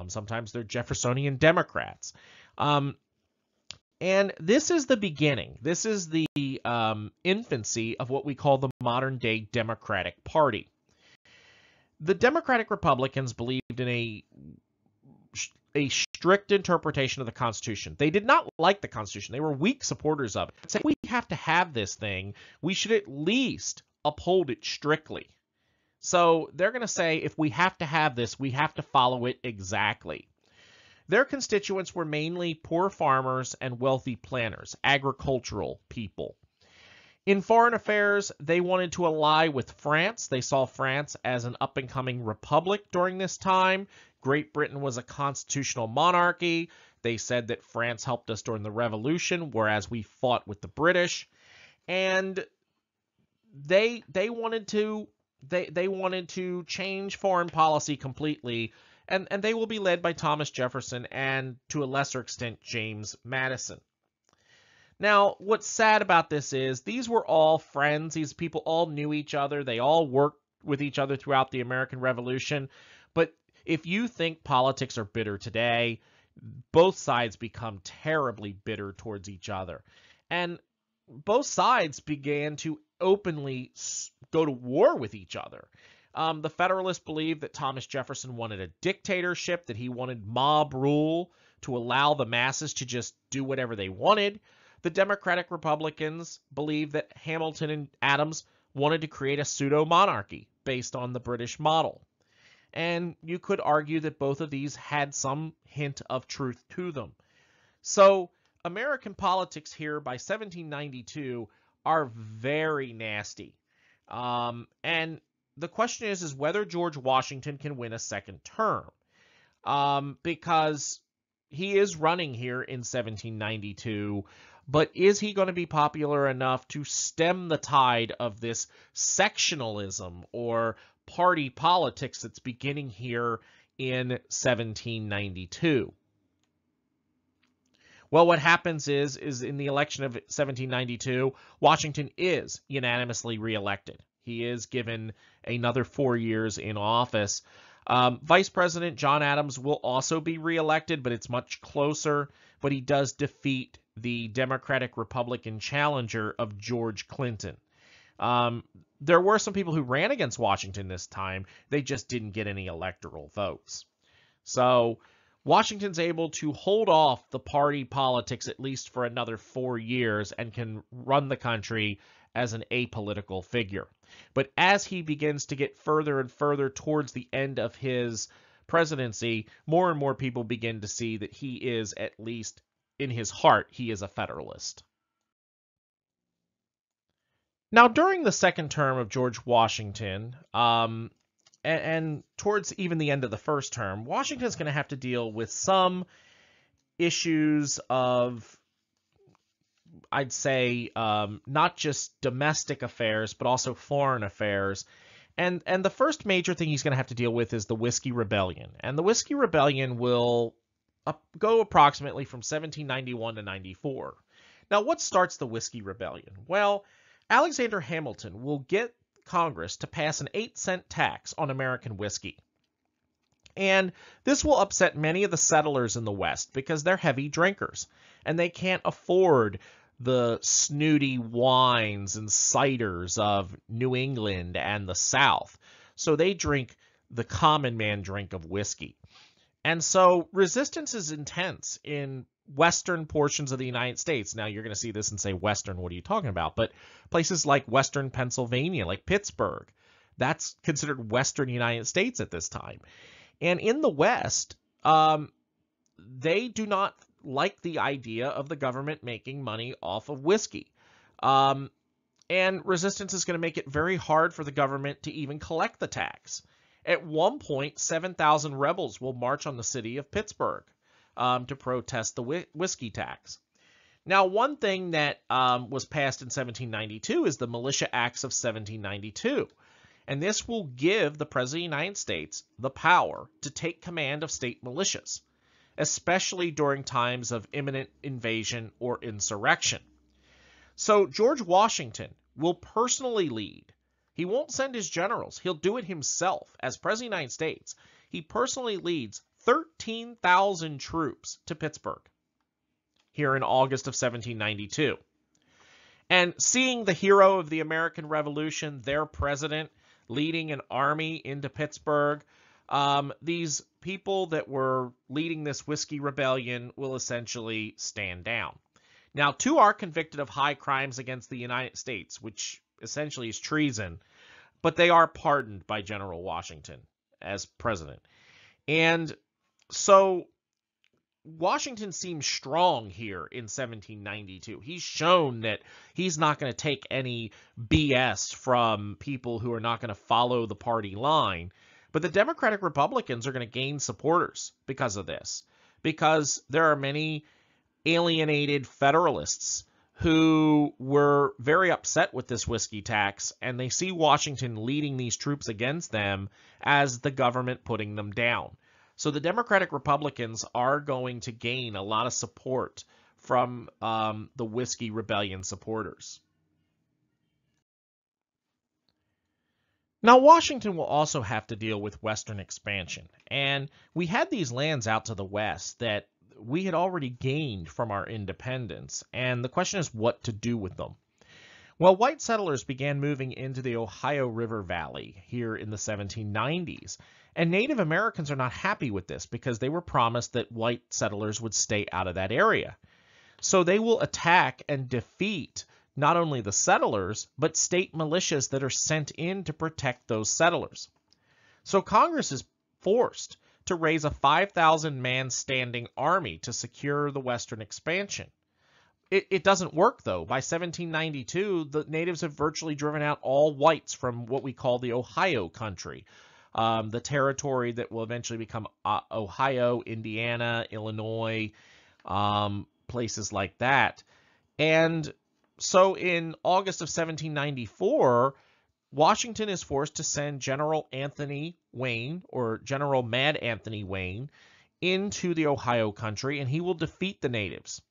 Sometimes they're Jeffersonian Democrats. And this is the beginning. This is the infancy of what we call the modern-day Democratic Party. The Democratic Republicans believed in a strict interpretation of the Constitution. They did not like the Constitution. They were weak supporters of it. They said, if we have to have this thing, we should at least uphold it strictly. So they're going to say, if we have to have this, we have to follow it exactly. Their constituents were mainly poor farmers and wealthy planters, agricultural people. In foreign affairs, they wanted to ally with France. They saw France as an up-and-coming republic during this time. Great Britain was a constitutional monarchy. They said that France helped us during the Revolution, whereas we fought with the British. And they wanted to change foreign policy completely, and they will be led by Thomas Jefferson and, to a lesser extent, James Madison. Now, what's sad about this is these were all friends. These people all knew each other. They all worked with each other throughout the American Revolution. But if you think politics are bitter today, both sides become terribly bitter towards each other. And both sides began to openly go to war with each other. The Federalists believed that Thomas Jefferson wanted a dictatorship, that he wanted mob rule to allow the masses to just do whatever they wanted. The Democratic Republicans believed that Hamilton and Adams wanted to create a pseudo-monarchy based on the British model. And you could argue that both of these had some hint of truth to them. So American politics here by 1792 are very nasty. And the question is whether George Washington can win a second term. Because he is running here in 1792, but is he going to be popular enough to stem the tide of this sectionalism or party politics that's beginning here in 1792? Well, what happens is in the election of 1792, Washington is unanimously reelected. He is given another 4 years in office. Vice President John Adams will also be reelected, but it's much closer. But he does defeat the Democratic-Republican challenger of George Clinton. There were some people who ran against Washington this time. They just didn't get any electoral votes. So Washington's able to hold off the party politics at least for another 4 years and can run the country as an apolitical figure. But as he begins to get further and further towards the end of his presidency, more and more people begin to see that he is, at least in his heart, he is a Federalist. Now, during the second term of George Washington, and towards even the end of the first term, Washington's going to have to deal with some issues of, I'd say, not just domestic affairs, but also foreign affairs. And the first major thing he's going to have to deal with is the Whiskey Rebellion. And the Whiskey Rebellion will go approximately from 1791 to 94. Now, what starts the Whiskey Rebellion? Well, Alexander Hamilton will get Congress to pass an 8-cent tax on American whiskey. And this will upset many of the settlers in the West because they're heavy drinkers and they can't afford the snooty wines and ciders of New England and the South. So they drink the common man drink of whiskey. And so resistance is intense in western portions of the United States. Now, you're going to see this and say, Western, what are you talking about? But places like Western Pennsylvania, like Pittsburgh, that's considered Western United States at this time. And in the West, they do not like the idea of the government making money off of whiskey. And resistance is going to make it very hard for the government to even collect the tax. At one point, 7,000 rebels will march on the city of Pittsburgh to protest the whiskey tax. Now, one thing that was passed in 1792 is the Militia Acts of 1792. And this will give the President of the United States the power to take command of state militias, especially during times of imminent invasion or insurrection. So George Washington will personally lead. He won't send his generals. He'll do it himself. As President of the United States, he personally leads 13,000 troops to Pittsburgh here in August of 1792. And seeing the hero of the American Revolution, their president, leading an army into Pittsburgh, these people that were leading this whiskey rebellion will essentially stand down. Now, two are convicted of high crimes against the United States, which essentially is treason, but they are pardoned by General Washington as president. And so Washington seems strong here in 1792. He's shown that he's not going to take any BS from people who are not going to follow the party line. But the Democratic Republicans are going to gain supporters because of this, because there are many alienated Federalists who were very upset with this whiskey tax, and they see Washington leading these troops against them as the government putting them down. So the Democratic Republicans are going to gain a lot of support from the Whiskey Rebellion supporters. Now, Washington will also have to deal with Western expansion. And we had these lands out to the west that we had already gained from our independence. And the question is what to do with them. Well, white settlers began moving into the Ohio River Valley here in the 1790s. And Native Americans are not happy with this because they were promised that white settlers would stay out of that area. So they will attack and defeat not only the settlers, but state militias that are sent in to protect those settlers. So Congress is forced to raise a 5,000-man standing army to secure the western expansion. It doesn't work, though. By 1792, the natives have virtually driven out all whites from what we call the Ohio country, the territory that will eventually become Ohio, Indiana, Illinois, places like that. And so in August of 1794, Washington is forced to send General Anthony Wayne, or General Mad Anthony Wayne, into the Ohio country, and he will defeat the natives.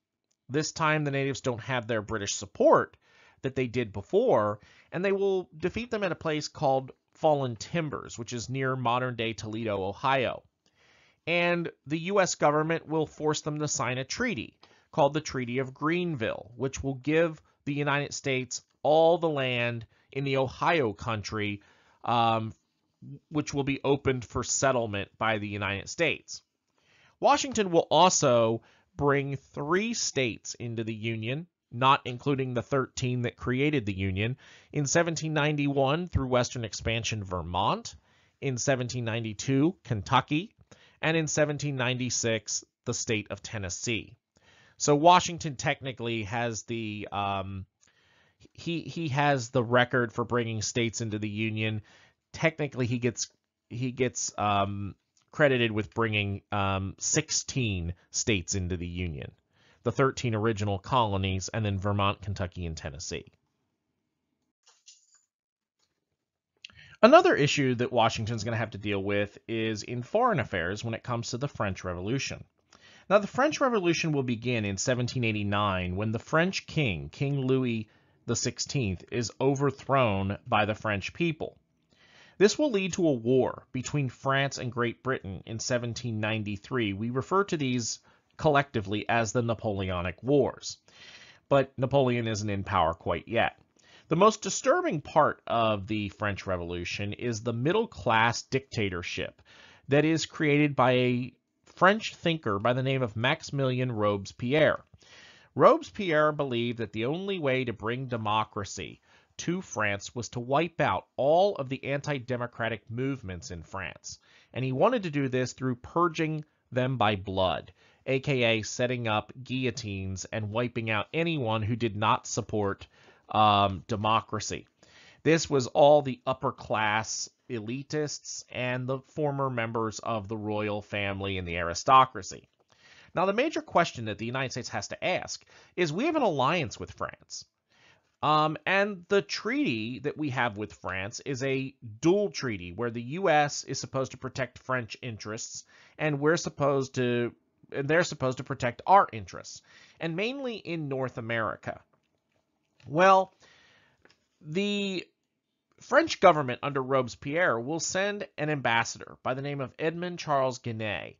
This time, the natives don't have their British support that they did before, and they will defeat them at a place called Fallen Timbers, which is near modern-day Toledo, Ohio. And the U.S. government will force them to sign a treaty called the Treaty of Greenville, which will give the United States all the land in the Ohio country, which will be opened for settlement by the United States. Washington will also bring 3 states into the Union, not including the 13 that created the Union, in 1791 through Western expansion Vermont, in 1792 Kentucky, and in 1796 the state of Tennessee. So Washington technically has the he has the record for bringing states into the Union. Technically, he gets credited with bringing 16 states into the Union, the 13 original colonies, and then Vermont, Kentucky, and Tennessee. Another issue that Washington's going to have to deal with is in foreign affairs when it comes to the French Revolution. Now, the French Revolution will begin in 1789 when the French king, King Louis XVI, is overthrown by the French people. This will lead to a war between France and Great Britain in 1793. We refer to these collectively as the Napoleonic Wars, but Napoleon isn't in power quite yet. The most disturbing part of the French Revolution is the middle-class dictatorship that is created by a French thinker by the name of Maximilien Robespierre. Robespierre believed that the only way to bring democracy to France was to wipe out all of the anti-democratic movements in France. And he wanted to do this through purging them by blood, aka setting up guillotines and wiping out anyone who did not support democracy. This was all the upper class elitists and the former members of the royal family and the aristocracy. Now, the major question that the United States has to ask is, we have an alliance with France. And the treaty that we have with France is a dual treaty where the U.S. is supposed to protect French interests, and they're supposed to protect our interests, and mainly in North America. Well, the French government under Robespierre will send an ambassador by the name of Edmond Charles Guéné,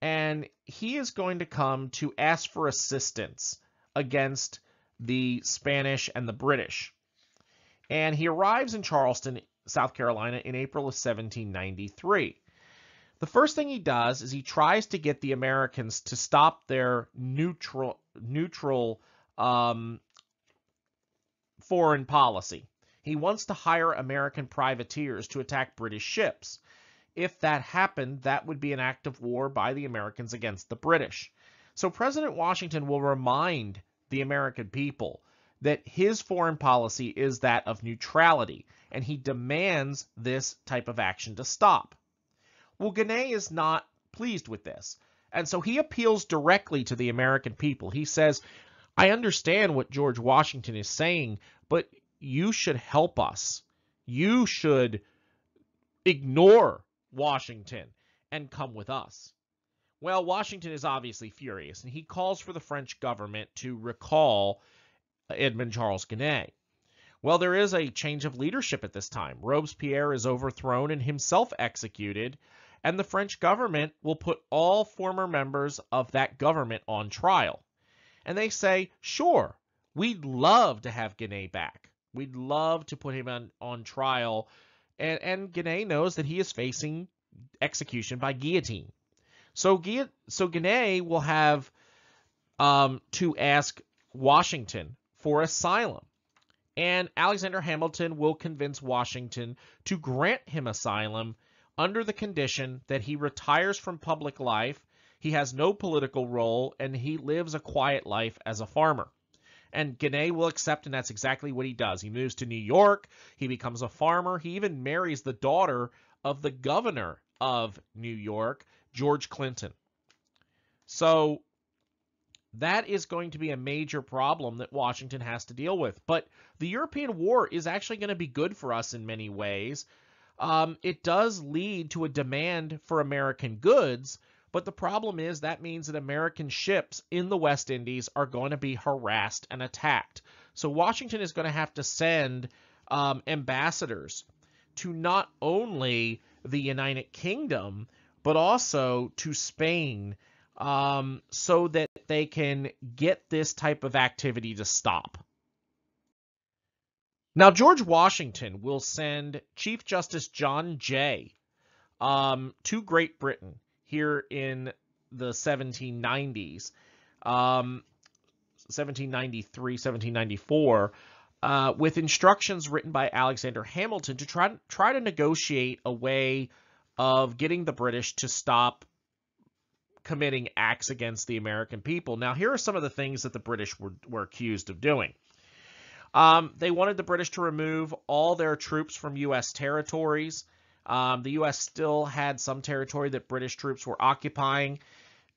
and he is going to come to ask for assistance against the Spanish and the British. And he arrives in Charleston, South Carolina in April of 1793. The first thing he does is he tries to get the Americans to stop their neutral foreign policy. He wants to hire American privateers to attack British ships. If that happened, that would be an act of war by the Americans against the British. So President Washington will remind the American people that his foreign policy is that of neutrality, and he demands this type of action to stop. Well, Guéné is not pleased with this, and so he appeals directly to the American people. He says, I understand what George Washington is saying, but you should help us. You should ignore Washington and come with us. Well, Washington is obviously furious, and he calls for the French government to recall Edmond Charles Guéné. Well, there is a change of leadership at this time. Robespierre is overthrown and himself executed, and the French government will put all former members of that government on trial. And they say, sure, we'd love to have Guéné back. We'd love to put him on trial. And Guéné knows that he is facing execution by guillotine. So Guéné will have to ask Washington for asylum. And Alexander Hamilton will convince Washington to grant him asylum under the condition that he retires from public life, he has no political role, and he lives a quiet life as a farmer. And Guéné will accept, and that's exactly what he does. He moves to New York, he becomes a farmer, he even marries the daughter of the governor of New York, George Clinton. So that is going to be a major problem that Washington has to deal with. But the European War is actually going to be good for us in many ways. It does lead to a demand for American goods, but the problem is that means that American ships in the West Indies are going to be harassed and attacked. So Washington is going to have to send ambassadors to not only the United Kingdom, but also to Spain, so that they can get this type of activity to stop. Now, George Washington will send Chief Justice John Jay to Great Britain here in the 1790s, 1793, 1794, with instructions written by Alexander Hamilton to try to negotiate a way of getting the British to stop committing acts against the American people. Now, here are some of the things that the British were accused of doing. They wanted the British to remove all their troops from U.S. territories. The U.S. still had some territory that British troops were occupying.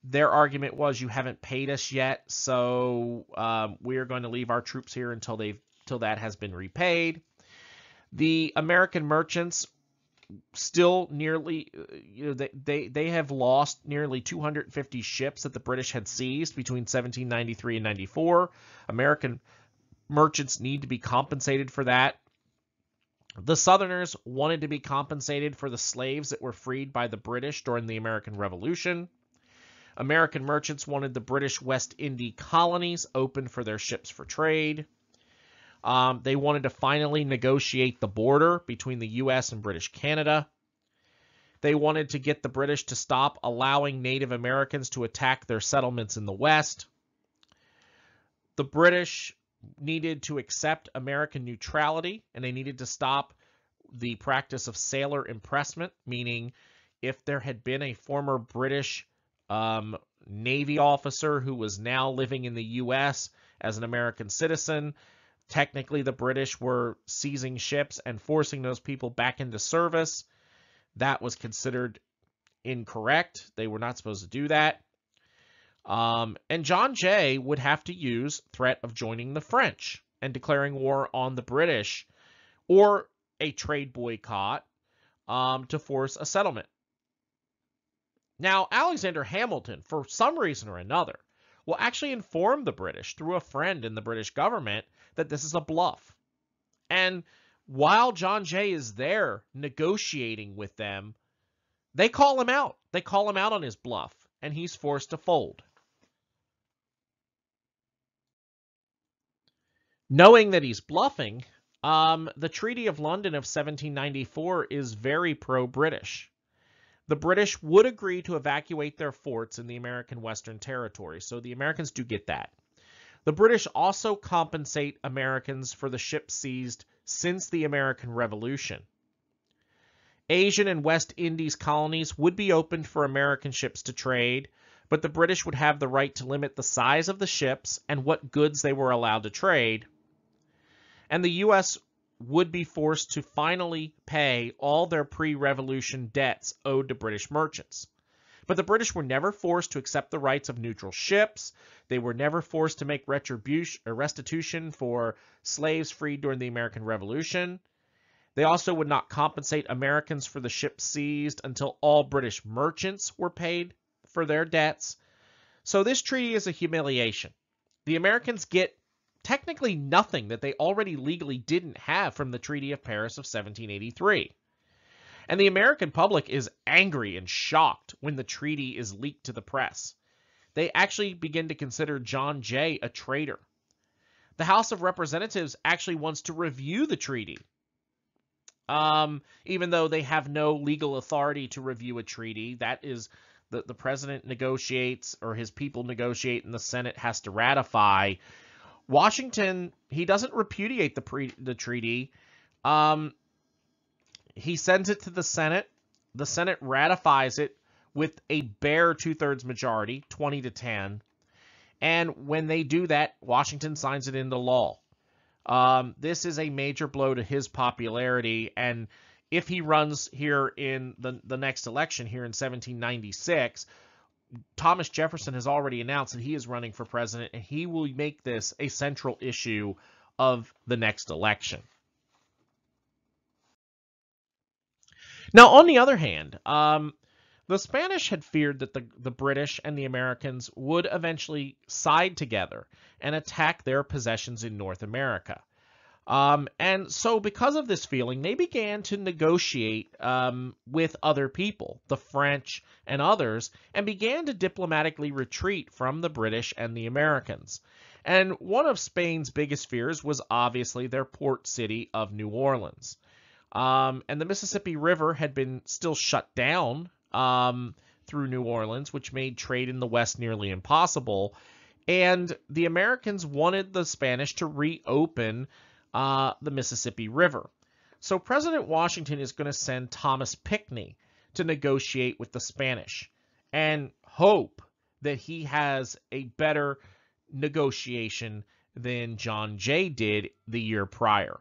Their argument was, you haven't paid us yet, so we're going to leave our troops here until that has been repaid. The American merchants still nearly, they have lost nearly 250 ships that the British had seized between 1793 and 94. American merchants need to be compensated for that. The Southerners wanted to be compensated for the slaves that were freed by the British during the American Revolution. American merchants wanted the British West India colonies open for their ships for trade. They wanted to finally negotiate the border between the U.S. and British Canada. They wanted to get the British to stop allowing Native Americans to attack their settlements in the West. The British needed to accept American neutrality, and they needed to stop the practice of sailor impressment, meaning if there had been a former British Navy officer who was now living in the U.S. as an American citizen, Technically, the British were seizing ships and forcing those people back into service. That was considered incorrect. They were not supposed to do that. And John Jay would have to use threat of joining the French and declaring war on the British, or a trade boycott, to force a settlement. Now, Alexander Hamilton, for some reason or another, will actually inform the British through a friend in the British government that this is a bluff. And while John Jay is there negotiating with them, they call him out. They call him out on his bluff, and he's forced to fold. Knowing that he's bluffing, the Treaty of London of 1794 is very pro-British. The British would agree to evacuate their forts in the American Western Territory, so the Americans do get that. The British also compensate Americans for the ships seized since the American Revolution. Asian and West Indies colonies would be opened for American ships to trade, but the British would have the right to limit the size of the ships and what goods they were allowed to trade. And the U.S. would be forced to finally pay all their pre-revolution debts owed to British merchants. But the British were never forced to accept the rights of neutral ships. They were never forced to make restitution for slaves freed during the American Revolution. They also would not compensate Americans for the ships seized until all British merchants were paid for their debts. So this treaty is a humiliation. The Americans get technically nothing that they already legally didn't have from the Treaty of Paris of 1783. And the American public is angry and shocked when the treaty is leaked to the press. They actually begin to consider John Jay a traitor. The House of Representatives actually wants to review the treaty, even though they have no legal authority to review a treaty. That is, the president negotiates, or his people negotiate, and the Senate has to ratify. Washington, he doesn't repudiate the treaty. He sends it to the Senate. The Senate ratifies it with a bare 2/3 majority, 20-10. And when they do that, Washington signs it into law. This is a major blow to his popularity, and if he runs here in the next election here in 1796, Thomas Jefferson has already announced that he is running for president, and he will make this a central issue of the next election. Now, on the other hand, the Spanish had feared that the British and the Americans would eventually side together and attack their possessions in North America. And so because of this feeling, they began to negotiate with other people, the French and others, and began to diplomatically retreat from the British and the Americans. And one of Spain's biggest fears was obviously their port city of New Orleans. And the Mississippi River had been still shut down through New Orleans, which made trade in the West nearly impossible. And the Americans wanted the Spanish to reopen the Mississippi River. So President Washington is going to send Thomas Pinckney to negotiate with the Spanish and hope that he has a better negotiation than John Jay did the year prior.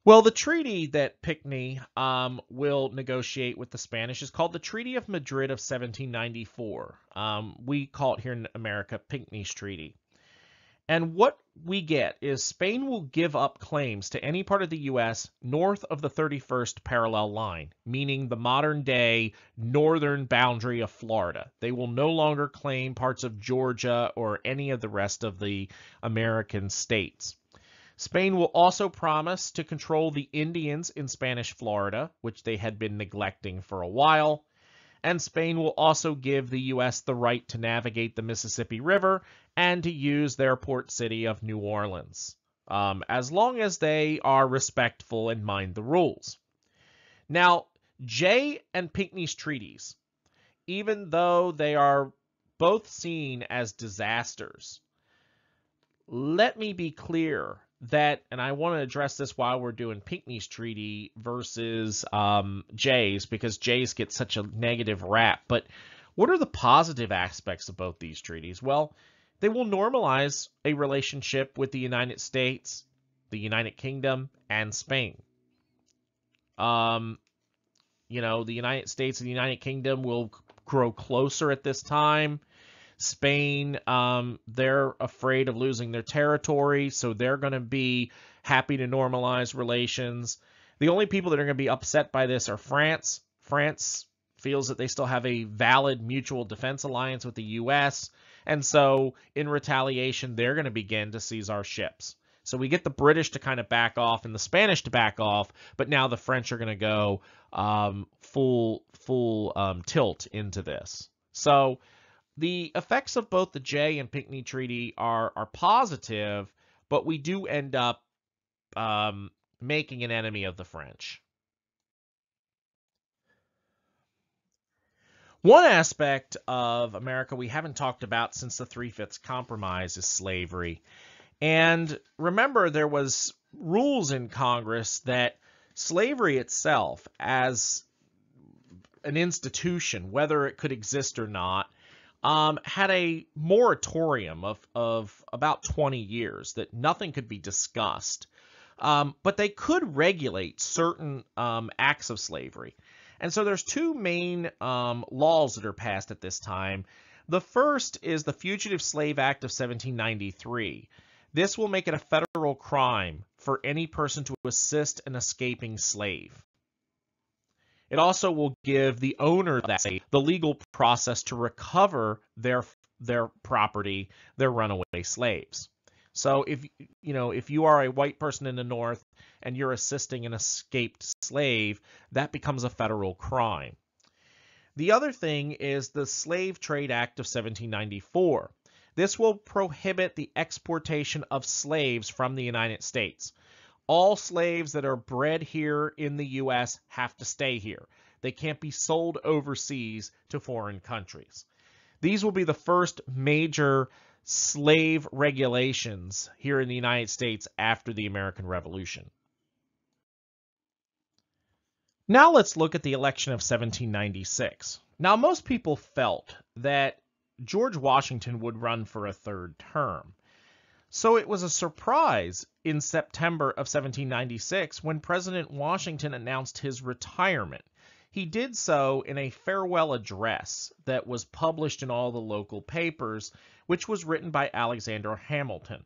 Well, the treaty that Pinckney will negotiate with the Spanish is called the Treaty of Madrid of 1794. We call it here in America Pinckney's Treaty. And what we get is Spain will give up claims to any part of the U.S. north of the 31st parallel line, meaning the modern-day northern boundary of Florida. They will no longer claim parts of Georgia or any of the rest of the American states. Spain will also promise to control the Indians in Spanish Florida, which they had been neglecting for a while. And Spain will also give the U.S. the right to navigate the Mississippi River and to use their port city of New Orleans, as long as they are respectful and mind the rules. Now, Jay and Pinckney's treaties, even though they are both seen as disasters, let me be clear that, and I want to address this while we're doing Pinckney's treaty versus Jay's, because Jay's gets such a negative rap, but what are the positive aspects of both these treaties? Well, They will normalize a relationship with the United States, the United Kingdom, and Spain. The United States and the United Kingdom will grow closer at this time. Spain, they're afraid of losing their territory, so they're going to be happy to normalize relations. The only people that are going to be upset by this are France. France feels that they still have a valid mutual defense alliance with the U.S., and so in retaliation, they're going to begin to seize our ships. So we get the British to kind of back off and the Spanish to back off, but now the French are going to go full tilt into this. So the effects of both the Jay and Pinckney Treaty are positive, but we do end up making an enemy of the French. One aspect of America we haven't talked about since the Three-Fifths Compromise is slavery. And remember, there was rules in Congress that slavery itself as an institution, whether it could exist or not, had a moratorium of about 20 years that nothing could be discussed. But they could regulate certain acts of slavery. And so there's two main laws that are passed at this time. The first is the Fugitive Slave Act of 1793. This will make it a federal crime for any person to assist an escaping slave. It also will give the owner of that slave the legal process to recover their property, their runaway slaves. So if you are a white person in the North and you're assisting an escaped slave, that becomes a federal crime. The other thing is the Slave Trade Act of 1794. This will prohibit the exportation of slaves from the United States. All slaves that are bred here in the U.S. have to stay here. They can't be sold overseas to foreign countries. These will be the first major slave regulations here in the United States after the American Revolution. Now let's look at the election of 1796. Now, most people felt that George Washington would run for a third term. So it was a surprise in September of 1796 when President Washington announced his retirement. He did so in a farewell address that was published in all the local papers, which was written by Alexander Hamilton.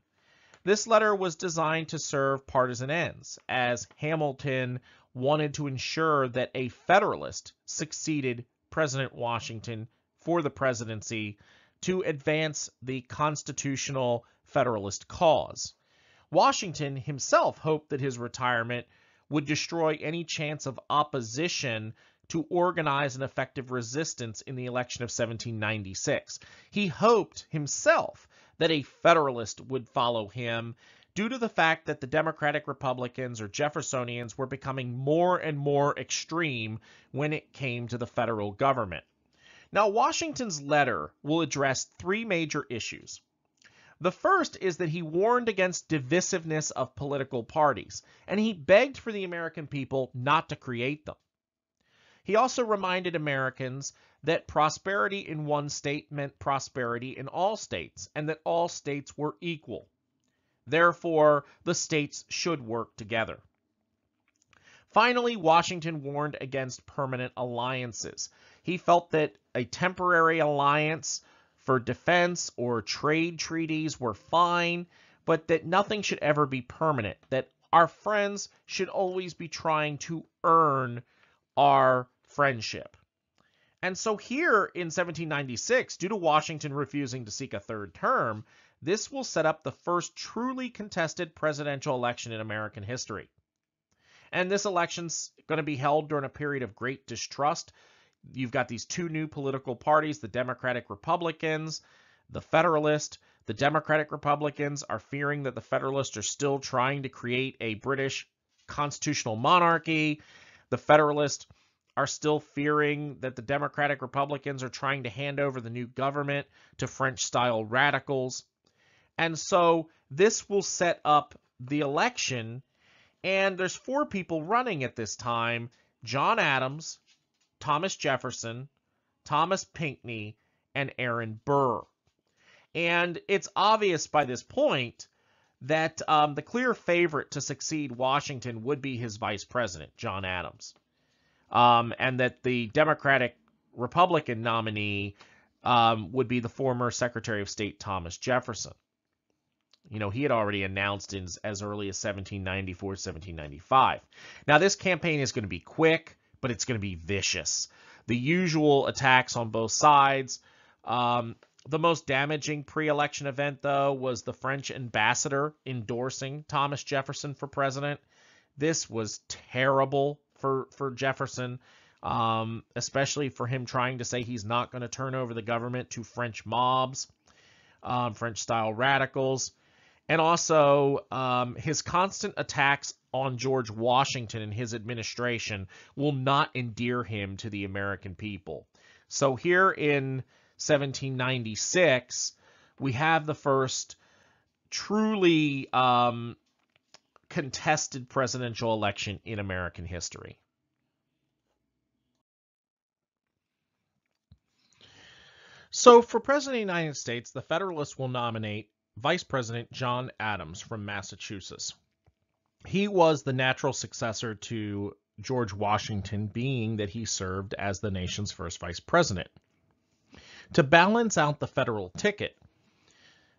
This letter was designed to serve partisan ends, as Hamilton wanted to ensure that a Federalist succeeded President Washington for the presidency to advance the constitutional Federalist cause. Washington himself hoped that his retirement would destroy any chance of opposition to organize an effective resistance in the election of 1796. He hoped himself that a Federalist would follow him due to the fact that the Democratic Republicans or Jeffersonians were becoming more and more extreme when it came to the federal government. Now, Washington's letter will address three major issues. The first is that he warned against divisiveness of political parties, and he begged for the American people not to create them. He also reminded Americans that prosperity in one state meant prosperity in all states, and that all states were equal. Therefore, the states should work together. Finally, Washington warned against permanent alliances. He felt that a temporary alliance for defense or trade treaties were fine, but that nothing should ever be permanent, that our friends should always be trying to earn our friendship. And so here in 1796, due to Washington refusing to seek a third term, this will set up the first truly contested presidential election in American history. And this election's going to be held during a period of great distrust. You've got these two new political parties, the Democratic Republicans, the Federalist. The Democratic Republicans are fearing that the Federalists are still trying to create a British constitutional monarchy. The Federalists are still fearing that the Democratic Republicans are trying to hand over the new government to French-style radicals. And so this will set up the election, and there's four people running at this time: John Adams, Thomas Jefferson, Thomas Pinckney, and Aaron Burr. And it's obvious by this point that the clear favorite to succeed Washington would be his vice president, John Adams, and that the Democratic-Republican nominee would be the former Secretary of State Thomas Jefferson. You know, he had already announced as early as 1794, 1795. Now, this campaign is going to be quick, but it's going to be vicious. The usual attacks on both sides. The most damaging pre-election event, though, was the French ambassador endorsing Thomas Jefferson for president. This was terrible for Jefferson, especially for him trying to say he's not going to turn over the government to French mobs, French-style radicals. And also, his constant attacks on George Washington and his administration will not endear him to the American people. So here in 1796, we have the first truly contested presidential election in American history. So for President of the United States, the Federalists will nominate Vice President John Adams from Massachusetts. He was the natural successor to George Washington, being that he served as the nation's first vice president. To balance out the federal ticket,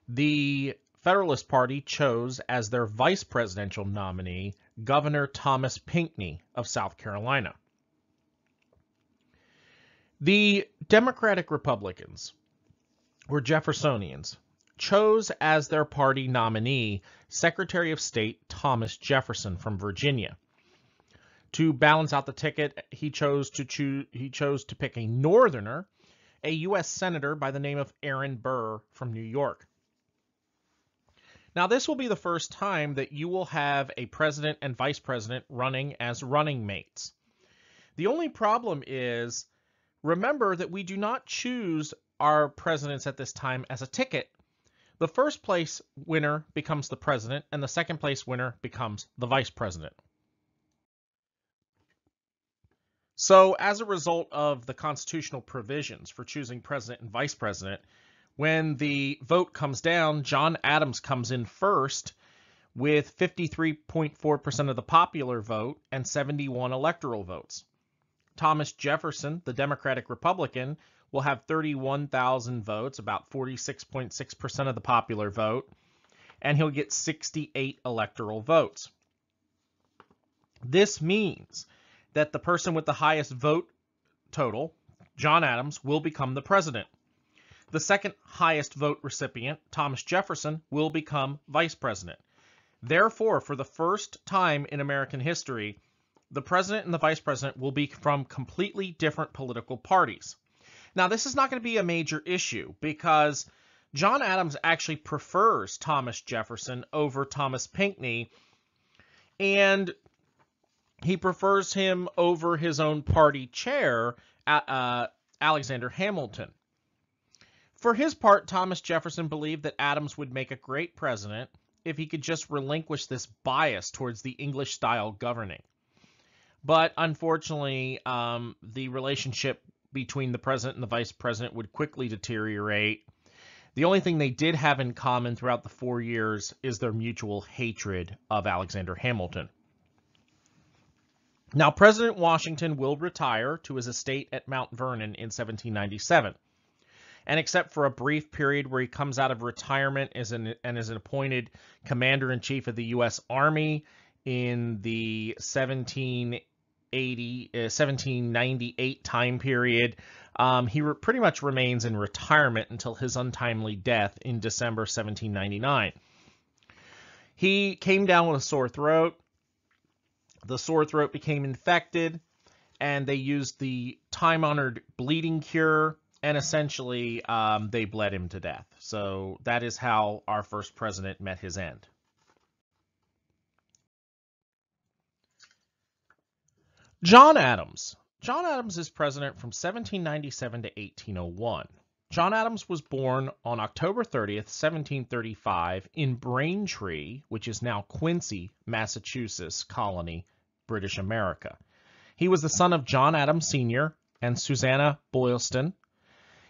the Federalist Party chose as their vice presidential nominee Governor Thomas Pinckney of South Carolina. The Democratic Republicans, or Jeffersonians, chose as their party nominee Secretary of State Thomas Jefferson from Virginia. To balance out the ticket, he chose to pick a Northerner, a U.S. Senator by the name of Aaron Burr from New York. Now, this will be the first time that you will have a president and vice president running as running mates. The only problem is, remember that we do not choose our presidents at this time as a ticket. The first place winner becomes the president, and the second place winner becomes the vice president. So as a result of the constitutional provisions for choosing president and vice president, when the vote comes down, John Adams comes in first with 53.4% of the popular vote and 71 electoral votes. Thomas Jefferson, the Democratic Republican, will have 31,000 votes, about 46.6% of the popular vote, and he'll get 68 electoral votes. This means that the person with the highest vote total, John Adams, will become the president. The second highest vote recipient, Thomas Jefferson, will become vice president. Therefore, for the first time in American history, the president and the vice president will be from completely different political parties. Now, this is not going to be a major issue because John Adams actually prefers Thomas Jefferson over Thomas Pinckney, and he prefers him over his own party chair, Alexander Hamilton. For his part, Thomas Jefferson believed that Adams would make a great president if he could just relinquish this bias towards the English-style governing. But unfortunately, the relationship between the president and the vice president would quickly deteriorate. The only thing they did have in common throughout the 4 years is their mutual hatred of Alexander Hamilton. Now, President Washington will retire to his estate at Mount Vernon in 1797. And except for a brief period where he comes out of retirement and is appointed Commander-in-Chief of the U.S. Army in the 1798 time period, he pretty much remains in retirement until his untimely death in December 1799. He came down with a sore throat. The sore throat became infected, and they used the time-honored bleeding cure, and essentially they bled him to death. So that is how our first president met his end. John Adams. John Adams is president from 1797 to 1801. John Adams was born on October 30th, 1735 in Braintree, which is now Quincy, Massachusetts colony, British America. He was the son of John Adams Sr. and Susanna Boylston.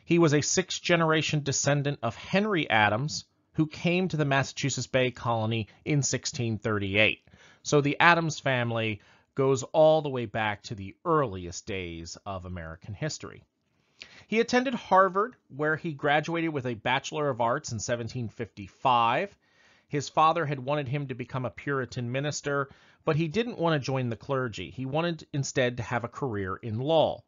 He was a sixth-generation descendant of Henry Adams, who came to the Massachusetts Bay Colony in 1638. So the Adams family goes all the way back to the earliest days of American history. He attended Harvard, where he graduated with a Bachelor of Arts in 1755. His father had wanted him to become a Puritan minister, but he didn't want to join the clergy. He wanted instead to have a career in law.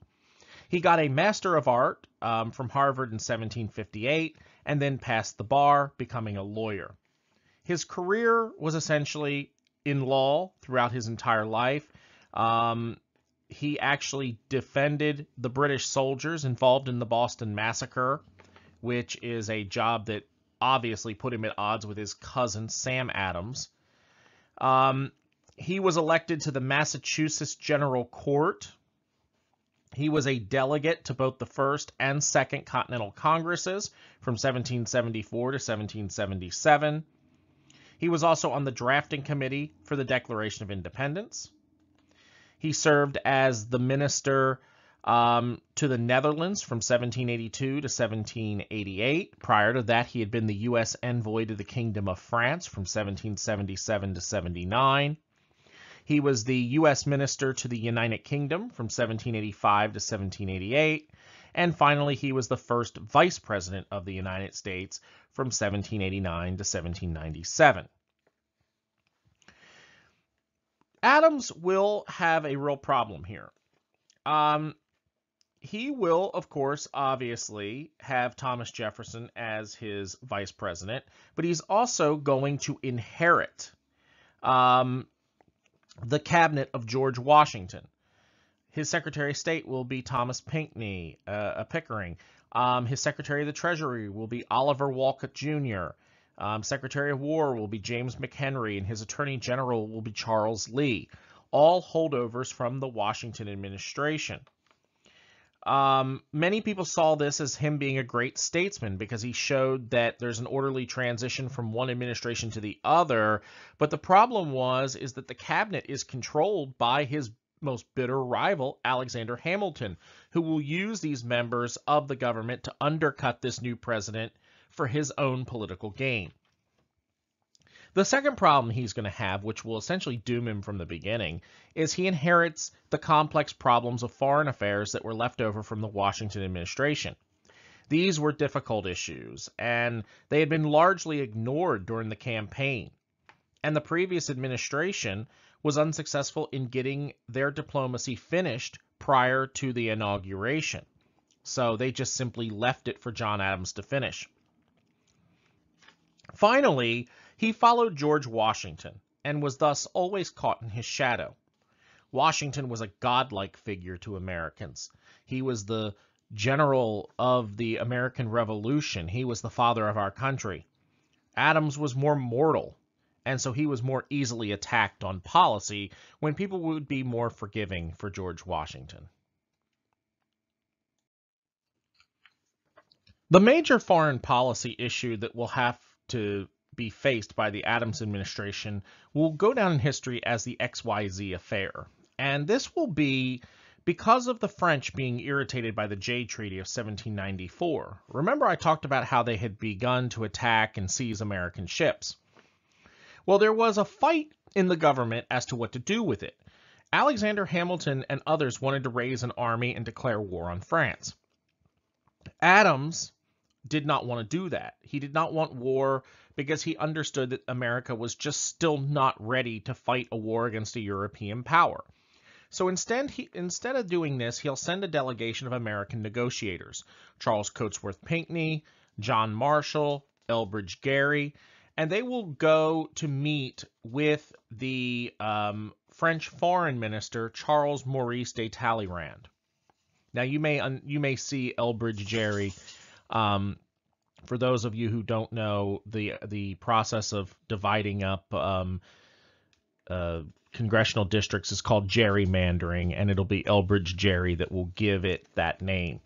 He got a Master of Art from Harvard in 1758 and then passed the bar, becoming a lawyer. His career was essentially in law throughout his entire life. He actually defended the British soldiers involved in the Boston Massacre, which is a job that obviously put him at odds with his cousin, Sam Adams. He was elected to the Massachusetts General Court. He was a delegate to both the First and Second Continental Congresses from 1774 to 1777. He was also on the drafting committee for the Declaration of Independence. He served as the minister to the Netherlands from 1782 to 1788. Prior to that, he had been the U.S. envoy to the Kingdom of France from 1777 to 79. He was the U.S. minister to the United Kingdom from 1785 to 1788. And finally, he was the first vice president of the United States from 1789 to 1797. Adams will have a real problem here. He will, of course, obviously have Thomas Jefferson as his vice president, but he's also going to inherit the cabinet of George Washington. His Secretary of State will be Thomas Pickering. His Secretary of the Treasury will be Oliver Wolcott Jr. Secretary of War will be James McHenry, and his Attorney General will be Charles Lee, all holdovers from the Washington administration. Many people saw this as him being a great statesman because he showed that there's an orderly transition from one administration to the other, but the problem is that the cabinet is controlled by his most bitter rival, Alexander Hamilton, who will use these members of the government to undercut this new president for his own political gain. The second problem he's going to have, which will essentially doom him from the beginning, is he inherits the complex problems of foreign affairs that were left over from the Washington administration. These were difficult issues, and they had been largely ignored during the campaign. And the previous administration was unsuccessful in getting their diplomacy finished prior to the inauguration. So they just simply left it for John Adams to finish. Finally, he followed George Washington and was thus always caught in his shadow. Washington was a godlike figure to Americans. He was the general of the American Revolution. He was the father of our country. Adams was more mortal, and so he was more easily attacked on policy when people would be more forgiving for George Washington. The major foreign policy issue that will have to be faced by the Adams administration will go down in history as the XYZ affair. And this will be because of the French being irritated by the Jay Treaty of 1794. Remember, I talked about how they had begun to attack and seize American ships. Well, there was a fight in the government as to what to do with it. Alexander Hamilton and others wanted to raise an army and declare war on France. Adams did not want to do that. He did not want war because he understood that America was just still not ready to fight a war against a European power. So instead of doing this, he'll send a delegation of American negotiators, Charles Cotesworth Pinckney, John Marshall, Elbridge Gerry, and they will go to meet with the French foreign minister, Charles Maurice de Talleyrand. Now, you may see Elbridge Gerry. For those of you who don't know, the process of dividing up congressional districts is called gerrymandering, and it'll be Elbridge Gerry that will give it that name.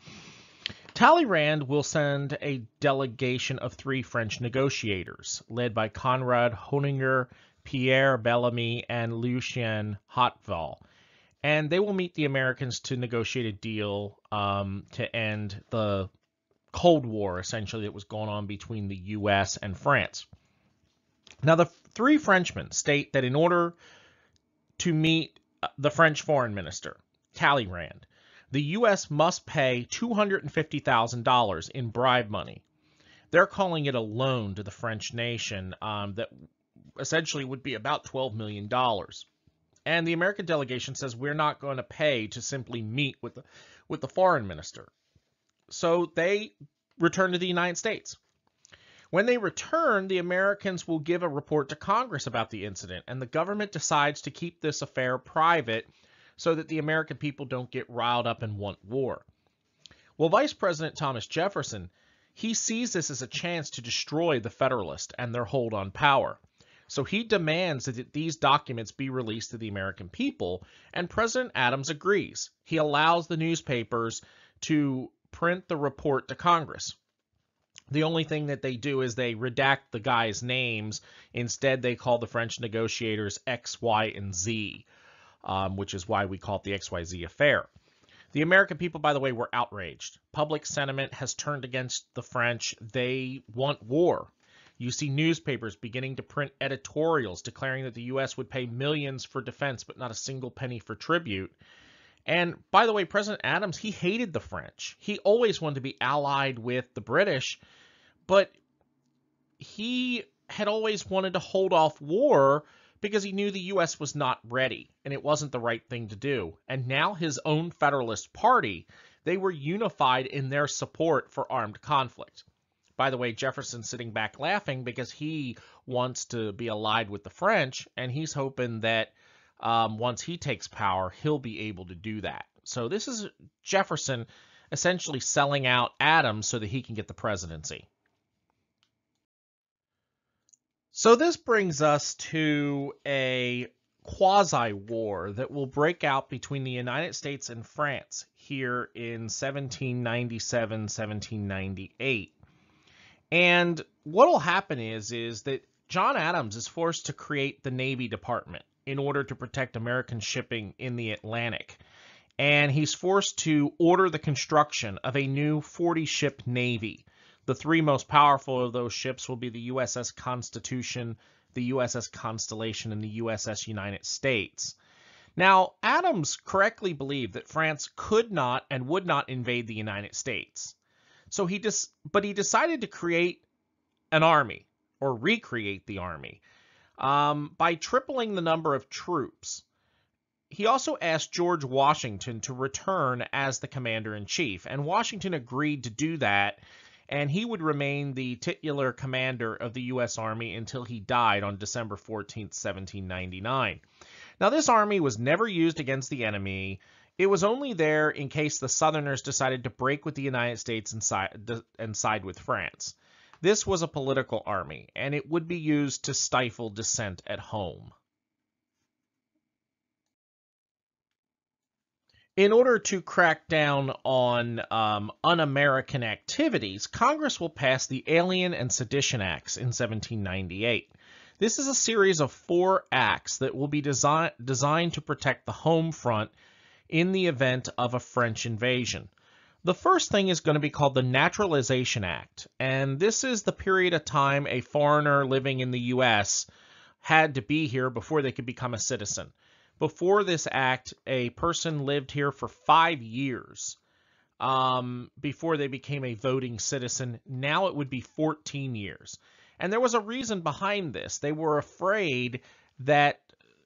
Talleyrand will send a delegation of 3 French negotiators, led by Conrad Honinger, Pierre Bellamy, and Lucien Hotval. And they will meet the Americans to negotiate a deal to end the Cold War, essentially, that was going on between the U.S. and France. Now, the three Frenchmen state that in order to meet the French foreign minister, Talleyrand, the U.S. must pay $250,000 in bribe money. They're calling it a loan to the French nation that essentially would be about $12 million. And the American delegation says we're not going to pay to simply meet with the foreign minister. So they return to the United States. When they return, the Americans will give a report to Congress about the incident, and the government decides to keep this affair private so that the American people don't get riled up and want war. Well, Vice President Thomas Jefferson, he sees this as a chance to destroy the Federalists and their hold on power. So he demands that these documents be released to the American people, and President Adams agrees. He allows the newspapers to print the report to Congress. The only thing that they do is they redact the guys' names. Instead, they call the French negotiators X, Y, and Z, which is why we call it the XYZ affair. The American people, by the way, were outraged. Public sentiment has turned against the French. They want war. You see newspapers beginning to print editorials declaring that the U.S. would pay millions for defense, but not a single penny for tribute. And by the way, President Adams, he hated the French. He always wanted to be allied with the British, but he had always wanted to hold off war because he knew the U.S. was not ready, and it wasn't the right thing to do. And now his own Federalist Party, they were unified in their support for armed conflict. By the way, Jefferson's sitting back laughing because he wants to be allied with the French, and he's hoping that once he takes power, he'll be able to do that. So this is Jefferson essentially selling out Adams so that he can get the presidency. So this brings us to a quasi-war that will break out between the United States and France here in 1797-1798. And what will happen is that John Adams is forced to create the Navy Department in order to protect American shipping in the Atlantic. And he's forced to order the construction of a new 40-ship Navy. The three most powerful of those ships will be the USS Constitution, the USS Constellation, and the USS United States. Now, Adams correctly believed that France could not and would not invade the United States. So he decided to create an army, or recreate the army, by tripling the number of troops. He also asked George Washington to return as the commander-in-chief, and Washington agreed to do that, and he would remain the titular commander of the U.S. Army until he died on December 14th, 1799. Now, this army was never used against the enemy. It was only there in case the Southerners decided to break with the United States and side with France. This was a political army, and it would be used to stifle dissent at home. In order to crack down on un-American activities, Congress will pass the Alien and Sedition Acts in 1798. This is a series of 4 acts that will be designed to protect the home front in the event of a French invasion. The first thing is going to be called the Naturalization Act, and this is the period of time a foreigner living in the U.S. had to be here before they could become a citizen. Before this act, a person lived here for 5 years before they became a voting citizen. Now it would be 14 years. And there was a reason behind this. They were afraid that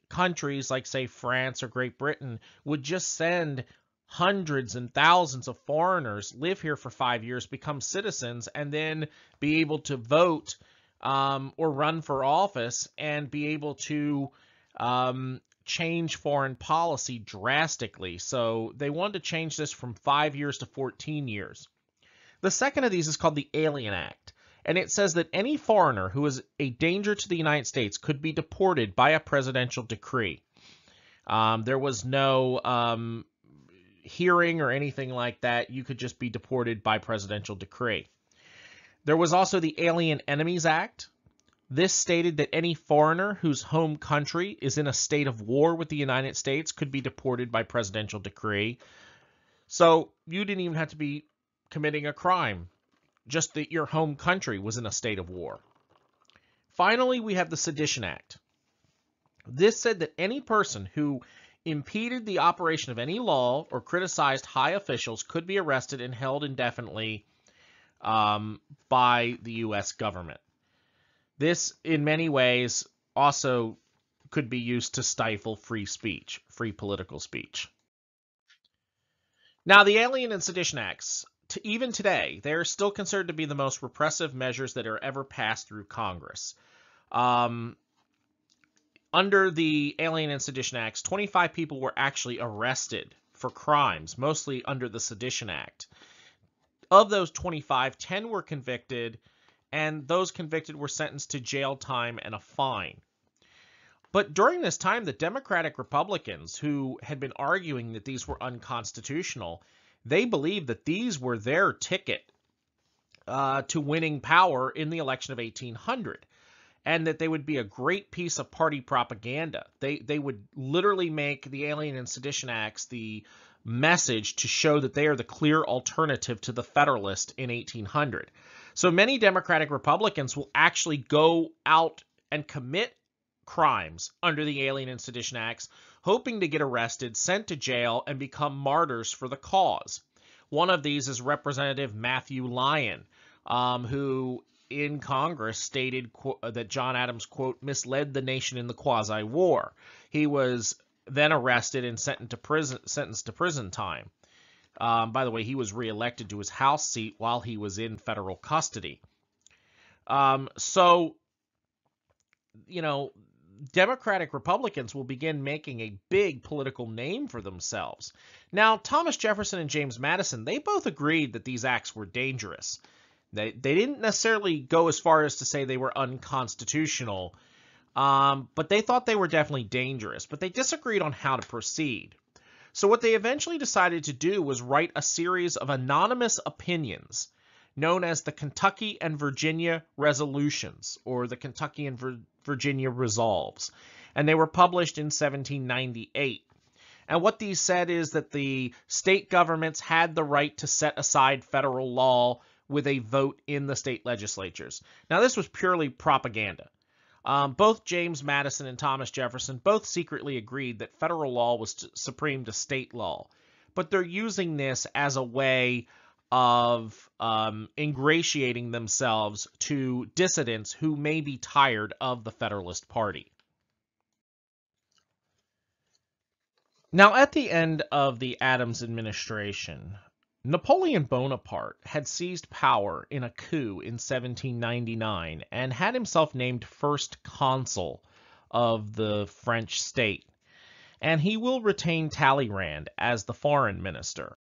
countries like, say, France or Great Britain would just send hundreds and thousands of foreigners, live here for 5 years, become citizens, and then be able to vote or run for office and be able to change foreign policy drastically. So they wanted to change this from 5 years to 14 years. The second of these is called the Alien Act, and it says that any foreigner who is a danger to the United States could be deported by a presidential decree. There was no hearing or anything like that. You could just be deported by presidential decree. There was also the Alien Enemies Act. This stated that any foreigner whose home country is in a state of war with the United States could be deported by presidential decree. So you didn't even have to be committing a crime. just that your home country was in a state of war. Finally, we have the Sedition Act. This said that any person who impeded the operation of any law or criticized high officials could be arrested and held indefinitely by the U.S. government. This, in many ways, also could be used to stifle free speech, free political speech. Now, the Alien and Sedition Acts, even today, they are still considered to be the most repressive measures that are ever passed through Congress. Under the Alien and Sedition Acts, 25 people were actually arrested for crimes, mostly under the Sedition Act. Of those 25, 10 were convicted, and those convicted were sentenced to jail time and a fine. But during this time, the Democratic Republicans, who had been arguing that these were unconstitutional, they believed that these were their ticket to winning power in the election of 1800. And that they would be a great piece of party propaganda. They would literally make the Alien and Sedition Acts the message to show that they are the clear alternative to the Federalist in 1800. So many Democratic Republicans will actually go out and commit crimes under the Alien and Sedition Acts, hoping to get arrested, sent to jail, and become martyrs for the cause. One of these is Representative Matthew Lyon, who in Congress stated that John Adams, quote, misled the nation in the quasi-war. He was then arrested and sentenced to prison time. By the way, he was reelected to his House seat while he was in federal custody. So, you know, Democratic Republicans will begin making a big political name for themselves. Now, Thomas Jefferson and James Madison, they both agreed that these acts were dangerous. They didn't necessarily go as far as to say they were unconstitutional, but they thought they were definitely dangerous. But they disagreed on how to proceed. So what they eventually decided to do was write a series of anonymous opinions known as the Kentucky and Virginia Resolutions, or the Kentucky and Virginia Resolves. And they were published in 1798. And what these said is that the state governments had the right to set aside federal law with a vote in the state legislatures. Now, this was purely propaganda. Both James Madison and Thomas Jefferson both secretly agreed that federal law was supreme to state law, but they're using this as a way of ingratiating themselves to dissidents who may be tired of the Federalist Party. Now, at the end of the Adams administration, Napoleon Bonaparte had seized power in a coup in 1799 and had himself named first consul of the French state. And he will retain Talleyrand as the foreign minister.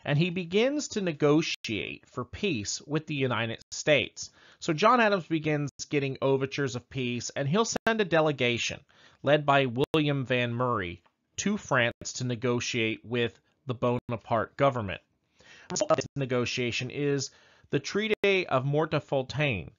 And he begins to negotiate for peace with the United States. So John Adams begins getting overtures of peace, and he'll send a delegation led by William Van Murray to France to negotiate with the Bonaparte government. The result of this negotiation is the Treaty of Mortefontaine,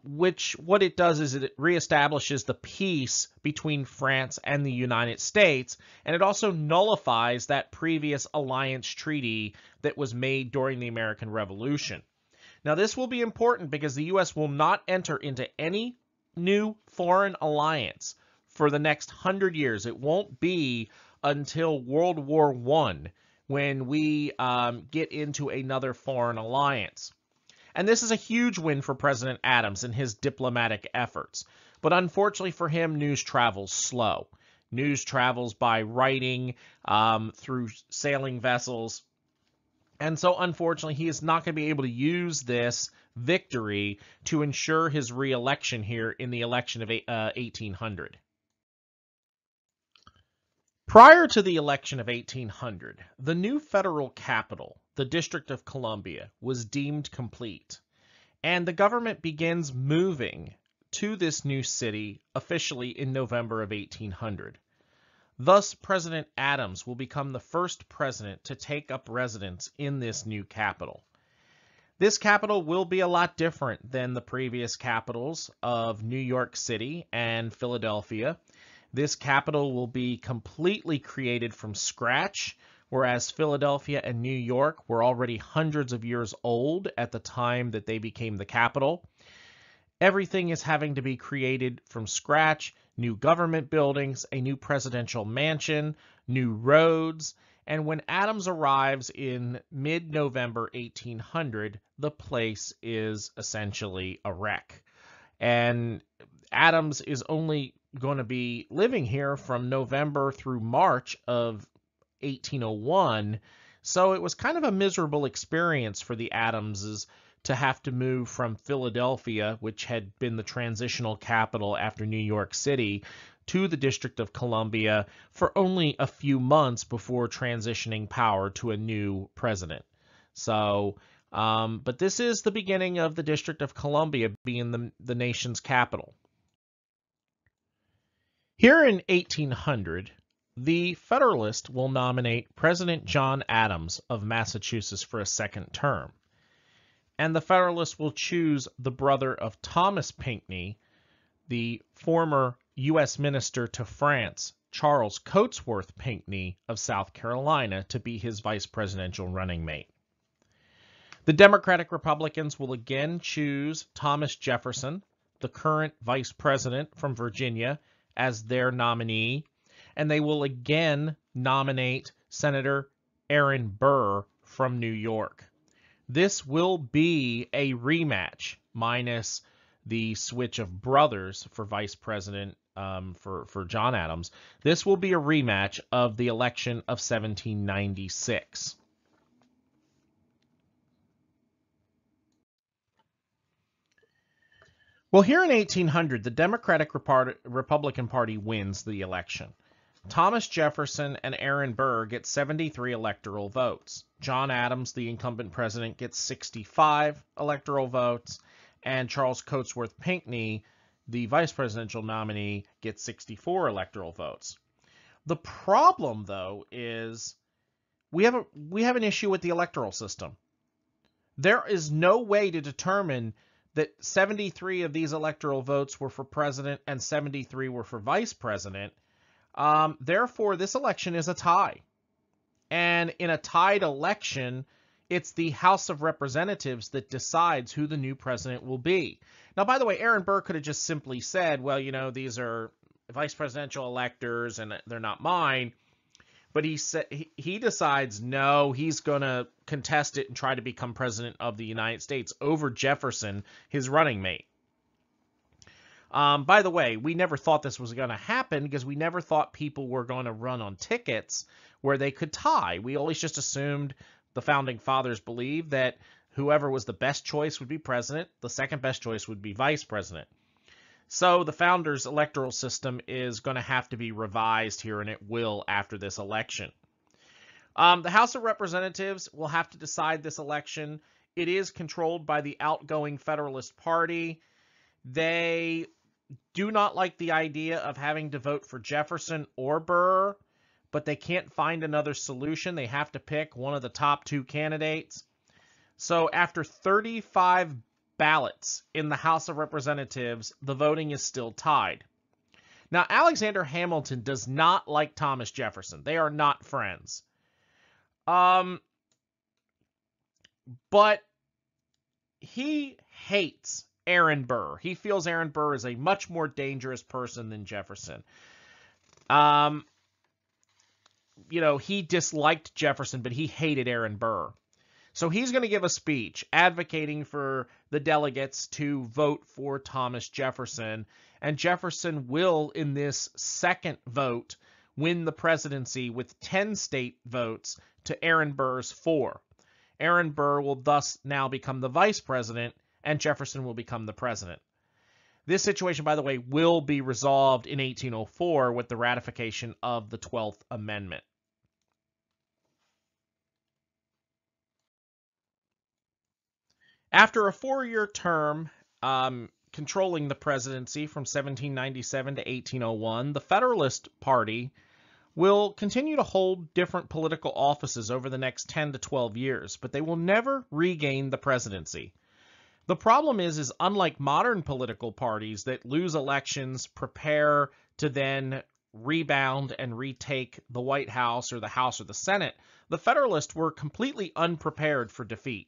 which what it does is it reestablishes the peace between France and the United States, and it also nullifies that previous alliance treaty that was made during the American Revolution. Now, this will be important because the U.S. will not enter into any new foreign alliance for the next 100 years. It won't be until World War I when we get into another foreign alliance. And this is a huge win for President Adams and his diplomatic efforts. But unfortunately for him, news travels slow. News travels by writing, through sailing vessels. And so, unfortunately, he is not going to be able to use this victory to ensure his re-election here in the election of 1800. Prior to the election of 1800, the new federal capital, the District of Columbia, was deemed complete, and the government begins moving to this new city officially in November of 1800. Thus, President Adams will become the first president to take up residence in this new capital. This capital will be a lot different than the previous capitals of New York City and Philadelphia. This capital will be completely created from scratch, whereas Philadelphia and New York were already hundreds of years old at the time that they became the capital. Everything is having to be created from scratch, new government buildings, a new presidential mansion, new roads, and when Adams arrives in mid-November 1800, the place is essentially a wreck. And Adams is only going to be living here from November through March of 1801, so it was kind of a miserable experience for the Adamses to have to move from Philadelphia, which had been the transitional capital after New York City, to the District of Columbia for only a few months before transitioning power to a new president. So, but this is the beginning of the District of Columbia being the nation's capital. Here in 1800, the Federalist will nominate President John Adams of Massachusetts for a second term. And the Federalists will choose the brother of Thomas Pinckney, the former U.S. Minister to France, Charles Cotesworth Pinckney of South Carolina, to be his vice presidential running mate. The Democratic Republicans will again choose Thomas Jefferson, the current vice president from Virginia, as their nominee, and they will again nominate Senator Aaron Burr from New York. This will be a rematch, minus the switch of brothers for vice president for John Adams. This will be a rematch of the election of 1796. Well, here in 1800, the Democratic Republican Party wins the election. Thomas Jefferson and Aaron Burr get 73 electoral votes. John Adams, the incumbent president, gets 65 electoral votes, and Charles Cotesworth Pinckney, the vice presidential nominee, gets 64 electoral votes. The problem, though, is we have an issue with the electoral system. There is no way to determine that 73 of these electoral votes were for president and 73 were for vice president. Therefore, this election is a tie. And in a tied election, it's the House of Representatives that decides who the new president will be. Now, by the way, Aaron Burr could have just simply said, well, you know, these are vice presidential electors and they're not mine. But he decides, no, he's going to contest it and try to become president of the United States over Jefferson, his running mate. By the way, we never thought this was going to happen because we never thought people were going to run on tickets where they could tie. We always just assumed, the founding fathers believed, that whoever was the best choice would be president, the second best choice would be vice president. So the founders' electoral system is going to have to be revised here, and it will after this election. The House of Representatives will have to decide this election. It is controlled by the outgoing Federalist Party. They do not like the idea of having to vote for Jefferson or Burr, but they can't find another solution. They have to pick one of the top two candidates. So after 35 ballots in the House of Representatives, the voting is still tied. Now, Alexander Hamilton does not like Thomas Jefferson. They are not friends. But he hates Aaron Burr. He feels Aaron Burr is a much more dangerous person than Jefferson. You know, he disliked Jefferson, but he hated Aaron Burr. So he's going to give a speech advocating for the delegates to vote for Thomas Jefferson. And Jefferson will, in this second vote, win the presidency with 10 state votes to Aaron Burr's 4. Aaron Burr will thus now become the vice president, and Jefferson will become the president. This situation, by the way, will be resolved in 1804 with the ratification of the 12th Amendment. After a 4-year term controlling the presidency from 1797 to 1801, the Federalist Party will continue to hold different political offices over the next 10 to 12 years, but they will never regain the presidency. The problem is unlike modern political parties that lose elections, prepare to then rebound and retake the White House or the House or the Senate, the Federalists were completely unprepared for defeat.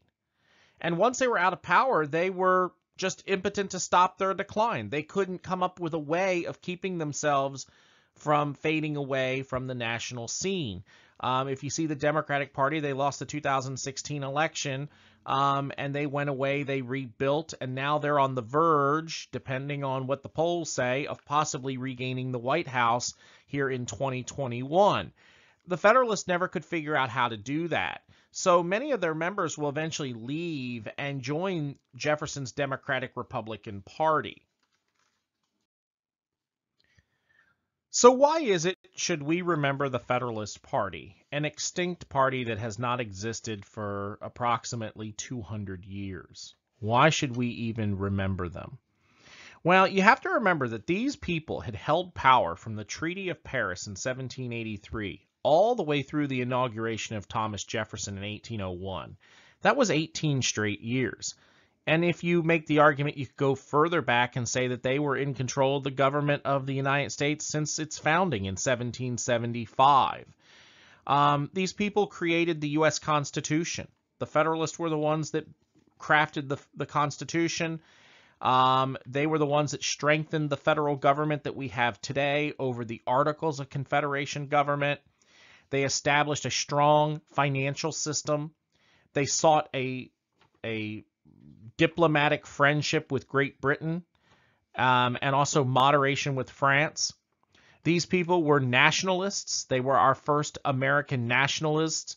And once they were out of power, they were just impotent to stop their decline. They couldn't come up with a way of keeping themselves from fading away from the national scene. If you see the Democratic Party, they lost the 2016 election, and they went away, they rebuilt, and now they're on the verge, depending on what the polls say, of possibly regaining the White House here in 2021. The Federalists never could figure out how to do that. So many of their members will eventually leave and join Jefferson's Democratic Republican Party. So why is it should we remember the Federalist Party, an extinct party that has not existed for approximately 200 years? Why should we even remember them? Well, you have to remember that these people had held power from the Treaty of Paris in 1783 all the way through the inauguration of Thomas Jefferson in 1801. That was 18 straight years. And if you make the argument, you could go further back and say that they were in control of the government of the United States since its founding in 1775. These people created the U.S. Constitution. The Federalists were the ones that crafted the Constitution. They were the ones that strengthened the federal government that we have today over the Articles of Confederation government. They established a strong financial system. They sought a diplomatic friendship with Great Britain, and also moderation with France. These people were nationalists. They were our first American nationalists.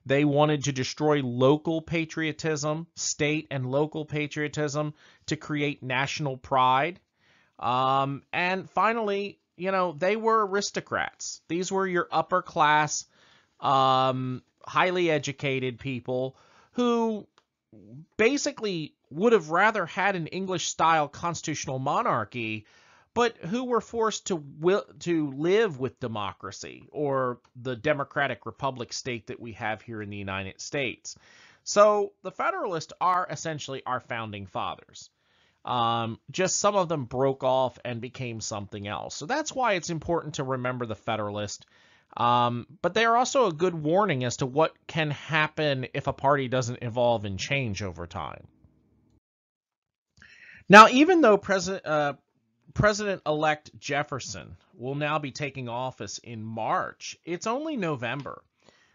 They wanted to destroy local patriotism, state and local patriotism, to create national pride. And finally, they were aristocrats. These were your upper class, highly educated people who basically would have rather had an English-style constitutional monarchy, but who were forced to live with democracy, or the democratic republic state that we have here in the United States. So the Federalists are essentially our founding fathers. Just some of them broke off and became something else. So that's why it's important to remember the Federalist. But they are also a good warning as to what can happen if a party doesn't evolve and change over time. Now, even though President-elect Jefferson will now be taking office in March, it's only November.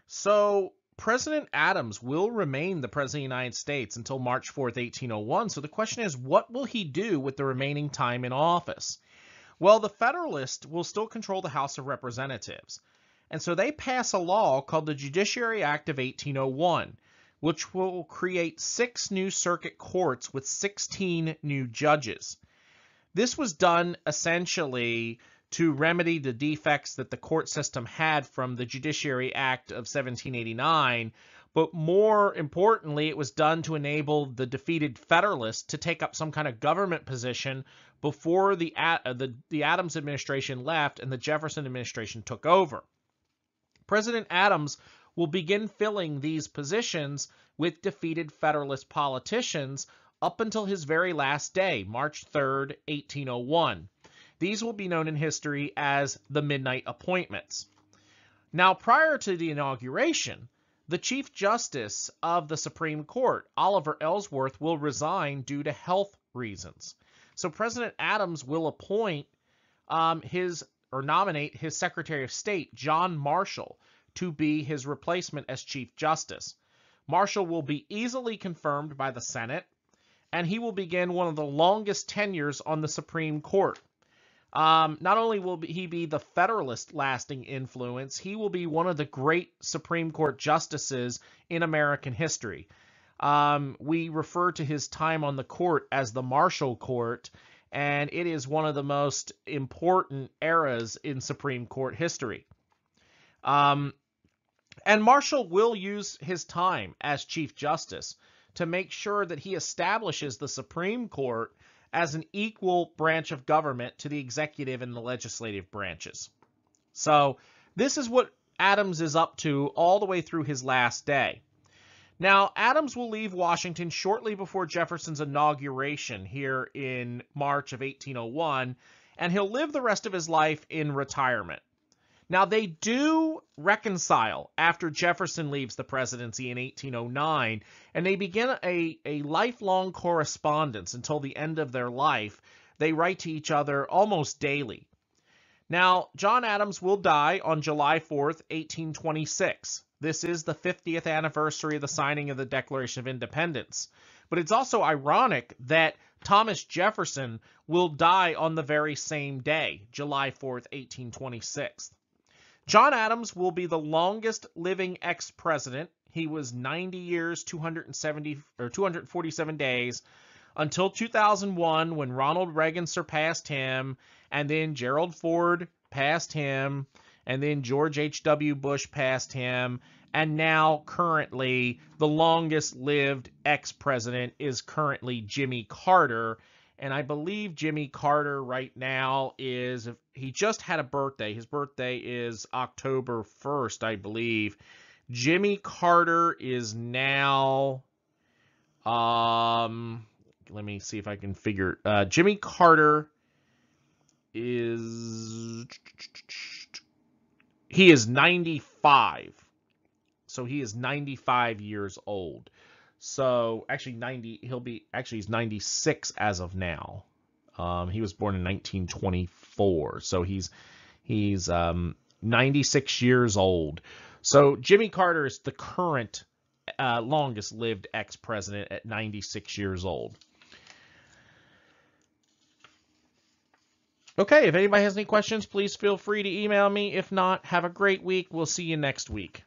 So President Adams will remain the President of the United States until March 4th, 1801. So the question is, what will he do with the remaining time in office? Well, the Federalists will still control the House of Representatives. And so they pass a law called the Judiciary Act of 1801, which will create 6 new circuit courts with 16 new judges. This was done essentially to remedy the defects that the court system had from the Judiciary Act of 1789, but more importantly, it was done to enable the defeated Federalists to take up some kind of government position before the Adams administration left and the Jefferson administration took over. President Adams will begin filling these positions with defeated Federalist politicians up until his very last day, March 3rd, 1801. These will be known in history as the Midnight Appointments. Now, prior to the inauguration, the Chief Justice of the Supreme Court, Oliver Ellsworth, will resign due to health reasons. So President Adams will appoint nominate his Secretary of State, John Marshall, to be his replacement as Chief Justice. Marshall will be easily confirmed by the Senate, and he will begin one of the longest tenures on the Supreme Court. Not only will he be the Federalist lasting influence, he will be one of the great Supreme Court justices in American history. We refer to his time on the court as the Marshall Court, and it is one of the most important eras in Supreme Court history. And Marshall will use his time as Chief Justice to make sure that he establishes the Supreme Court as an equal branch of government to the executive and the legislative branches. So this is what Adams is up to all the way through his last day. Now, Adams will leave Washington shortly before Jefferson's inauguration here in March of 1801, and he'll live the rest of his life in retirement. Now, they do reconcile after Jefferson leaves the presidency in 1809, and they begin a lifelong correspondence until the end of their life. They write to each other almost daily. Now, John Adams will die on July 4th, 1826. This is the 50th anniversary of the signing of the Declaration of Independence. But it's also ironic that Thomas Jefferson will die on the very same day, July 4th, 1826. John Adams will be the longest living ex-president. He was 90 years, 247 days, until 2001, when Ronald Reagan surpassed him, and then Gerald Ford passed him, and then George H.W. Bush passed him, and now currently the longest lived ex-president is currently Jimmy Carter. And I believe Jimmy Carter right now is, he just had a birthday. His birthday is October 1st, I believe. Jimmy Carter is now, let me see if I can figure, Jimmy Carter is, he is 95. So he is 95 years old. So actually he's 96 as of now. He was born in 1924. So he's 96 years old. So Jimmy Carter is the current longest lived ex-president at 96 years old. Okay, if anybody has any questions, please feel free to email me. If not, have a great week. We'll see you next week.